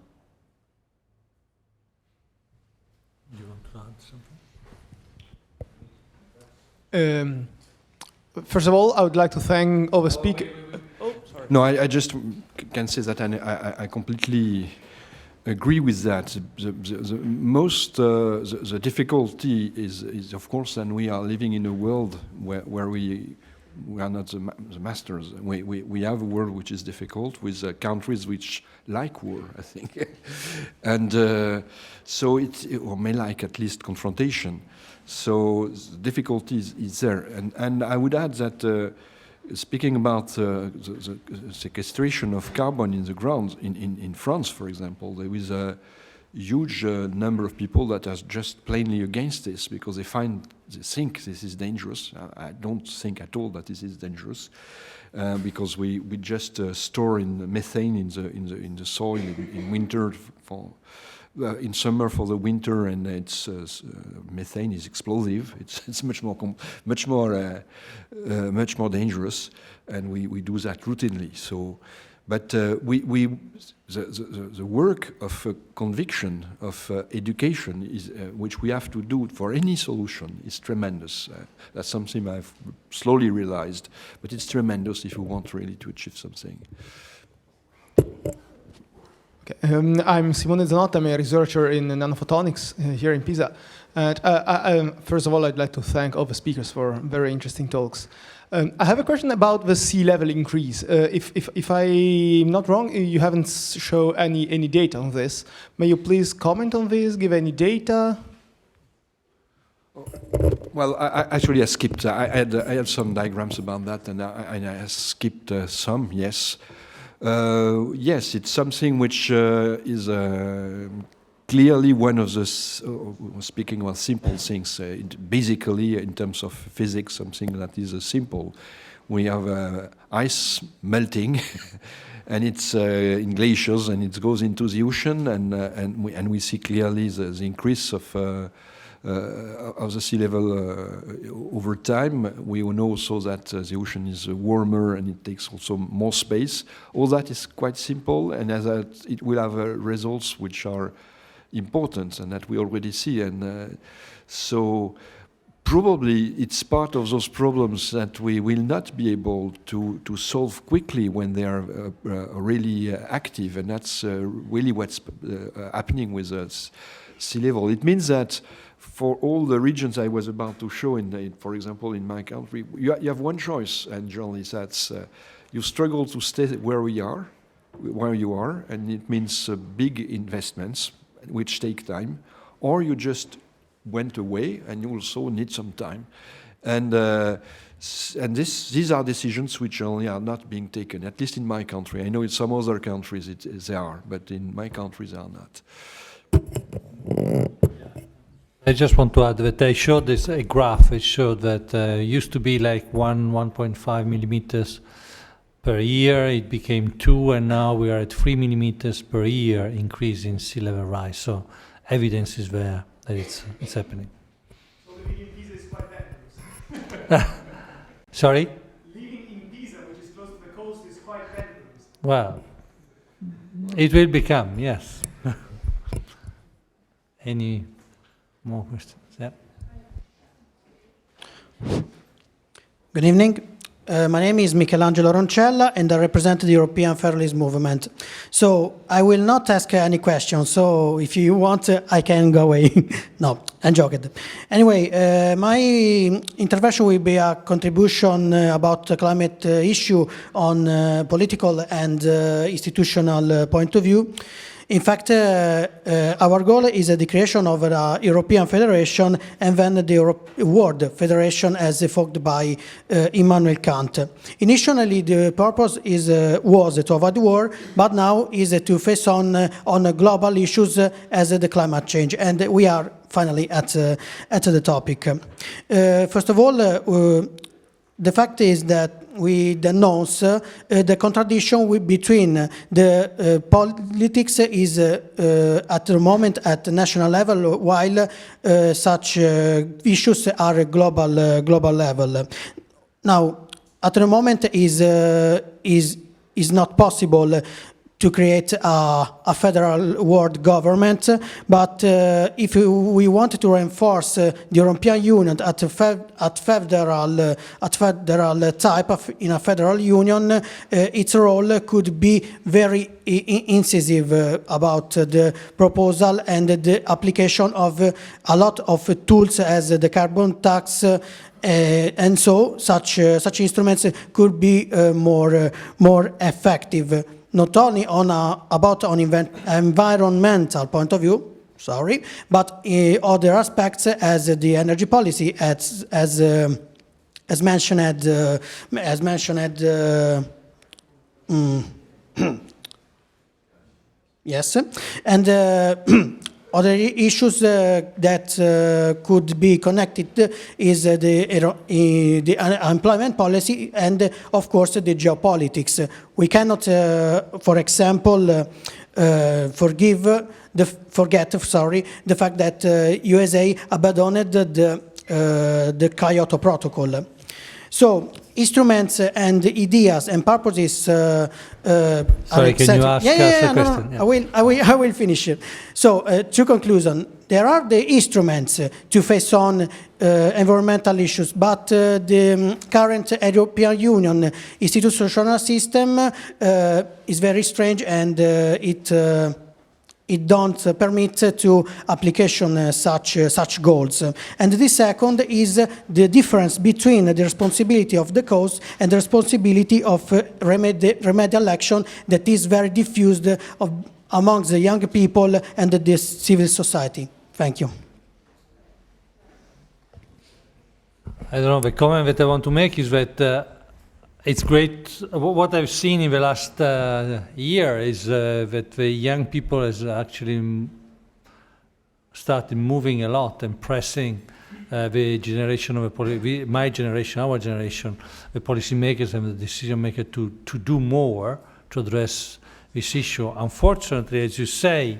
Speaker 2: You want to add something?
Speaker 6: First of all, I would like to thank all the speakers.
Speaker 4: No, I just can say that I completely agree with that. The difficulty is of course, and we are living in a world where we are not the masters. We have a world which is difficult with countries which like war, I think, and so or may like at least confrontation. So the difficulty is there, and I would add that speaking about the sequestration of carbon in the ground in France, for example, there is huge number of people that are just plainly against this because they think this is dangerous. I don't think at all that this is dangerous because we just store in methane in the soil in winter in summer for the winter, and it's methane is explosive. It's much more dangerous, and we do that routinely. So, but the work of conviction, of education, is which we have to do for any solution, is tremendous. That's something I've slowly realized, but it's tremendous if we want really to achieve something.
Speaker 6: I'm Simone Zanotto. I'm a researcher in nanophotonics here in Pisa. And first of all, I'd like to thank all the speakers for very interesting talks. I have a question about the sea level increase. If I'm not wrong, you haven't shown any data on this. May you please comment on this, give any data?
Speaker 4: Well, actually I skipped. I had some diagrams about that, and I skipped some, yes. Yes, it's something which is clearly one of the, speaking about simple things, basically in terms of physics, something that is simple. We have ice melting, and it's in glaciers, and it goes into the ocean, and we see clearly the increase of the sea level over time. We know also that the ocean is warmer and it takes also more space. All that is quite simple, and as it will have results which are important and that we already see. And so probably it's part of those problems that we will not be able to solve quickly when they are really active, and that's really what's happening with sea level. It means that for all the regions I was about to show, for example, in my country, you have one choice, and generally that's you struggle to stay where you are, and it means big investments which take time, or you just went away and you also need some time, and these are decisions which only are not being taken. At least in my country, I know in some other countries they are, but in my country they are not.
Speaker 2: I just want to add that I showed this a graph. It showed that used to be like 1.5 millimeters per year. It became 2, and now we are at 3 millimeters per year increase in sea level rise. So evidence is there that it's happening.
Speaker 6: So living in Pisa is quite dangerous.
Speaker 2: Sorry?
Speaker 6: Living in Pisa, which is close to the coast, is quite dangerous.
Speaker 2: Well, it will become, yes. Any more questions? Yeah.
Speaker 7: Good evening. My name is Michelangelo Roncella, and I represent the European Federalist Movement. So I will not ask any questions, so if you want, I can go away. No, I'm joking. Anyway, my intervention will be a contribution about the climate issue on political and institutional point of view. In fact, our goal is the creation of a European Federation and then the World Federation as evoked by Immanuel Kant. Initially, the purpose was to avoid war, but now is to face on global issues as the climate change, and we are finally at the topic. First of all, the fact is that we denounce the contradiction between the politics is at the moment at the national level, while such issues are global level. Now, at the moment is not possible to create a federal world government, but if we want to reinforce the European Union at federal type in a federal union, its role could be very incisive about the proposal and the application of a lot of tools as the carbon tax, and so such instruments could be more effective. Not only on environmental point of view, but other aspects as the energy policy, as mentioned, Yes, and other issues that could be connected is the unemployment policy and, of course, the geopolitics. We cannot, for example, forget the fact that USA abandoned the Kyoto Protocol. So instruments and ideas and purposes.
Speaker 2: Sorry, can you ask us a question?
Speaker 7: No, I will finish it. So to conclusion, there are the instruments to face on environmental issues, but the current European Union institutional system is very strange, and it don't permit to application such goals. And the second is the difference between the responsibility of the cause and the responsibility of remedial action that is very diffused among the young people and the civil society. Thank you.
Speaker 2: I don't know, the comment that I want to make is that it's great. What I've seen in the last year is that the young people has actually started moving a lot and pressing the generation of my generation, our generation, the policymakers and the decision makers to do more to address this issue. Unfortunately, as you say,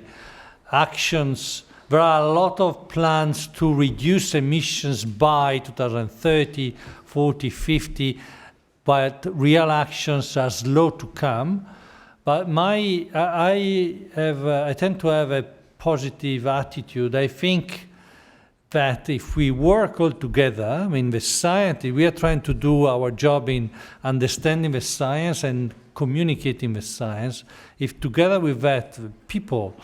Speaker 2: actions. There are a lot of plans to reduce emissions by 2030, 40, 50. But real actions are slow to come. But I tend to have a positive attitude. I think that if we work all together, I mean, the science, we are trying to do our job in understanding the science and communicating the science. If together with that, people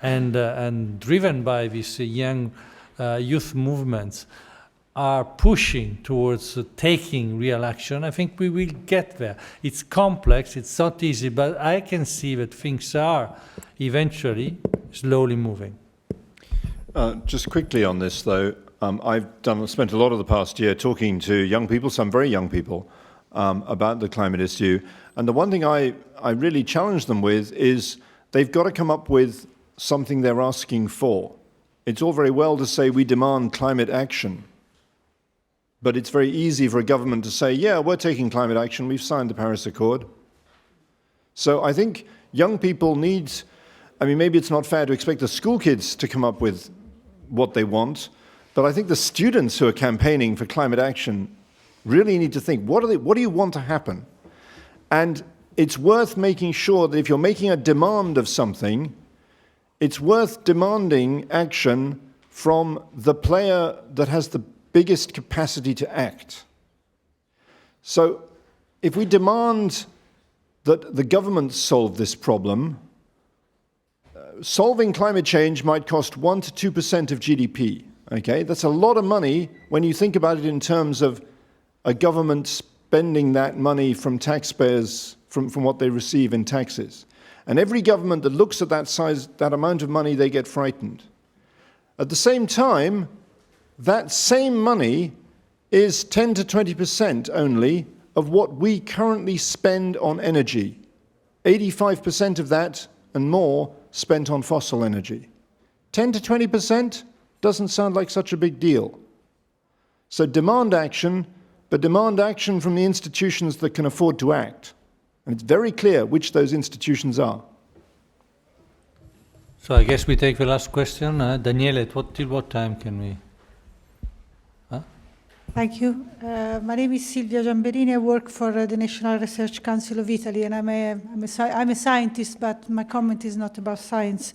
Speaker 2: and driven by these young youth movements, are pushing towards taking real action, I think we will get there. It's complex, it's not easy, but I can see that things are eventually slowly moving.
Speaker 3: Just quickly on this, though, I've spent a lot of the past year talking to young people, some very young people, about the climate issue. And the one thing I really challenge them with is they've got to come up with something they're asking for. It's all very well to say we demand climate action, but it's very easy for a government to say, yeah, we're taking climate action, we've signed the Paris Accord. So I think young people need, I mean, maybe it's not fair to expect the school kids to come up with what they want, but I think the students who are campaigning for climate action really need to think, what do you want to happen? And it's worth making sure that if you're making a demand of something, it's worth demanding action from the player that has the biggest capacity to act. So if we demand that the government solve this problem, solving climate change might cost 1 to 2% of GDP. Okay, that's a lot of money when you think about it in terms of a government spending that money from taxpayers, from what they receive in taxes. And every government that looks at that amount of money, they get frightened. At the same time, that same money is 10 to 20% only of what we currently spend on energy. 85% of that and more spent on fossil energy. 10 to 20% doesn't sound like such a big deal. So demand action, but demand action from the institutions that can afford to act. And it's very clear which those institutions are.
Speaker 2: So I guess we take the last question. Daniele, till what time can we?
Speaker 8: Thank you. My name is Silvia Giamberini. I work for the National Research Council of Italy, and I'm a scientist, but my comment is not about science.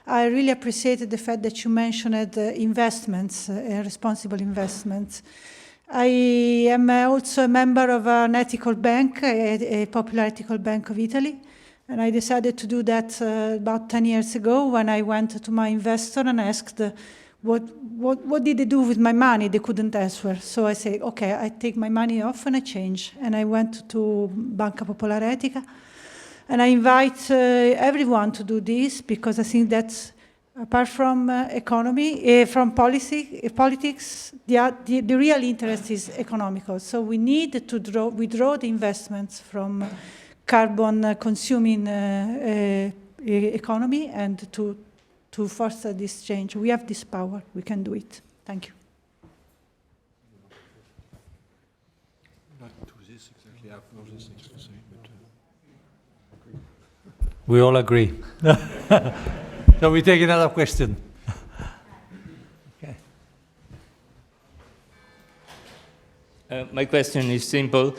Speaker 8: I really appreciated the fact that you mentioned investments, responsible investments. I am also a member of an ethical bank, a popular ethical bank of Italy, and I decided to do that about 10 years ago when I went to my investor and asked what did they do with my money? They couldn't answer. So I say, okay, I take my money off and I change. And I went to Banca Popolare Etica, and I invite everyone to do this, because I think that apart from economy, from politics, the real interest is economical. So we need to withdraw the investments from carbon-consuming economy and to foster this change. We have this power. We can do it. Thank you.
Speaker 4: Not to this exactly. I have no things to say, but
Speaker 2: We all agree. So we take another question. Okay.
Speaker 9: My question is simple.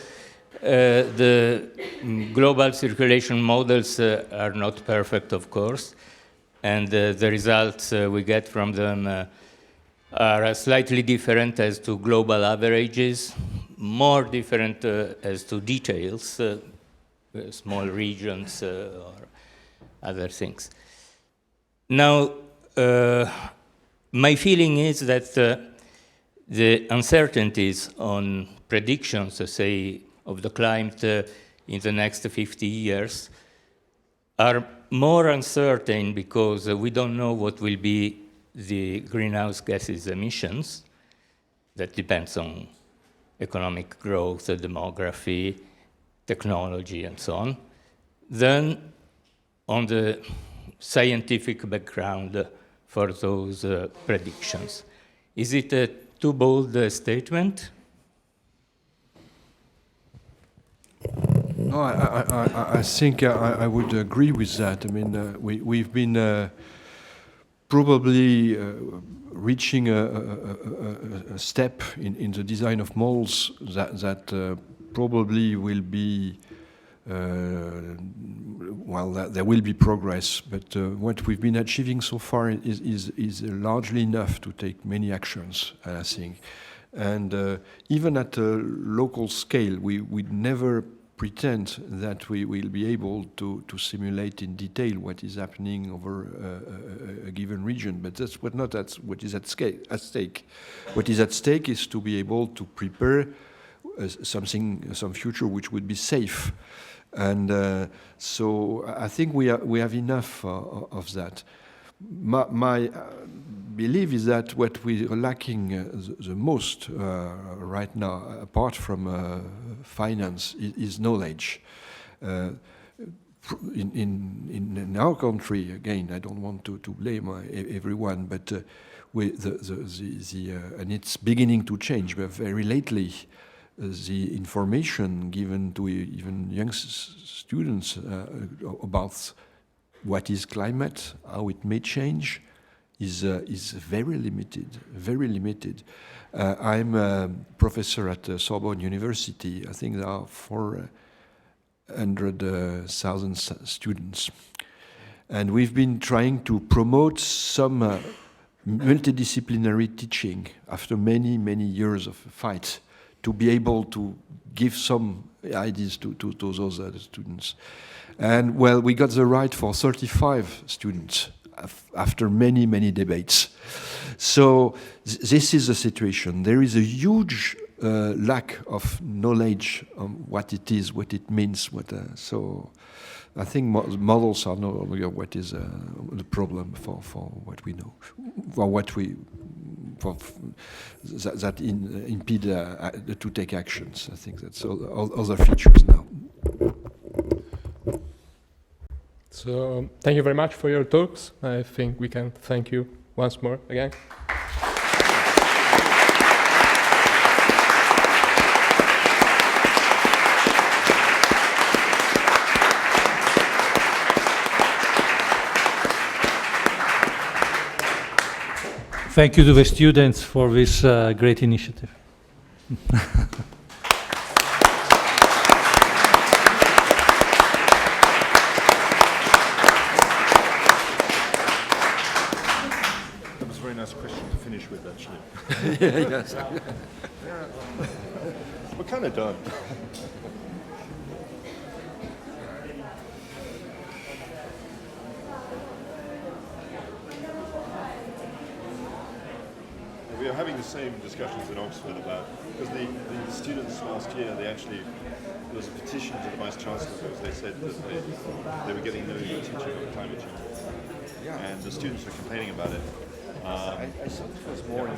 Speaker 9: The global circulation models are not perfect, of course, and the results we get from them are slightly different as to global averages, more different as to details, small regions or other things. Now, my feeling is that the uncertainties on predictions, say, of the climate in the next 50 years are more uncertain because we don't know what will be the greenhouse gases emissions. That depends on economic growth, demography, technology, and so on. Then, on the scientific background for those predictions. Is it a too bold statement?
Speaker 4: no, I think I would agree with that. I mean, we've been probably reaching a step in the design of models that probably will be well, there will be progress, but what we've been achieving so far is largely enough to take many actions, I think. And even at a local scale, we never pretend that we will be able to simulate in detail what is happening over a given region, but that's what is at stake. What is at stake is to be able to prepare some future which would be safe. And so I think we have enough of that. My belief is that what we are lacking the most right now, apart from finance, is knowledge. In our country, again, I don't want to blame everyone, but and it's beginning to change. But very lately, the information given to even young students about what is climate, how it may change, is very limited, very limited. I'm a professor at Sorbonne University. I think there are 400,000 students. And we've been trying to promote some multidisciplinary teaching after many, many years of fight, to be able to give some ideas to those other students. And well, we got the right for 35 students after many, many debates. So this is the situation. There is a huge lack of knowledge on what it is, what it means. So I think models are no longer what is the problem for what we know, for what we that impede to take actions. I think that's all other features now.
Speaker 10: So thank you very much for your talks. I think we can thank you once more again.
Speaker 2: Thank you to the students for this great initiative.
Speaker 3: That was a very nice question to finish with, actually.
Speaker 4: Yes.
Speaker 3: We're kind of done. We are having the same discussions in Oxford about, because the students last year, there was a petition to the Vice Chancellor because they said that they were getting no teaching on climate change. And the students were complaining about it.
Speaker 4: I thought it was more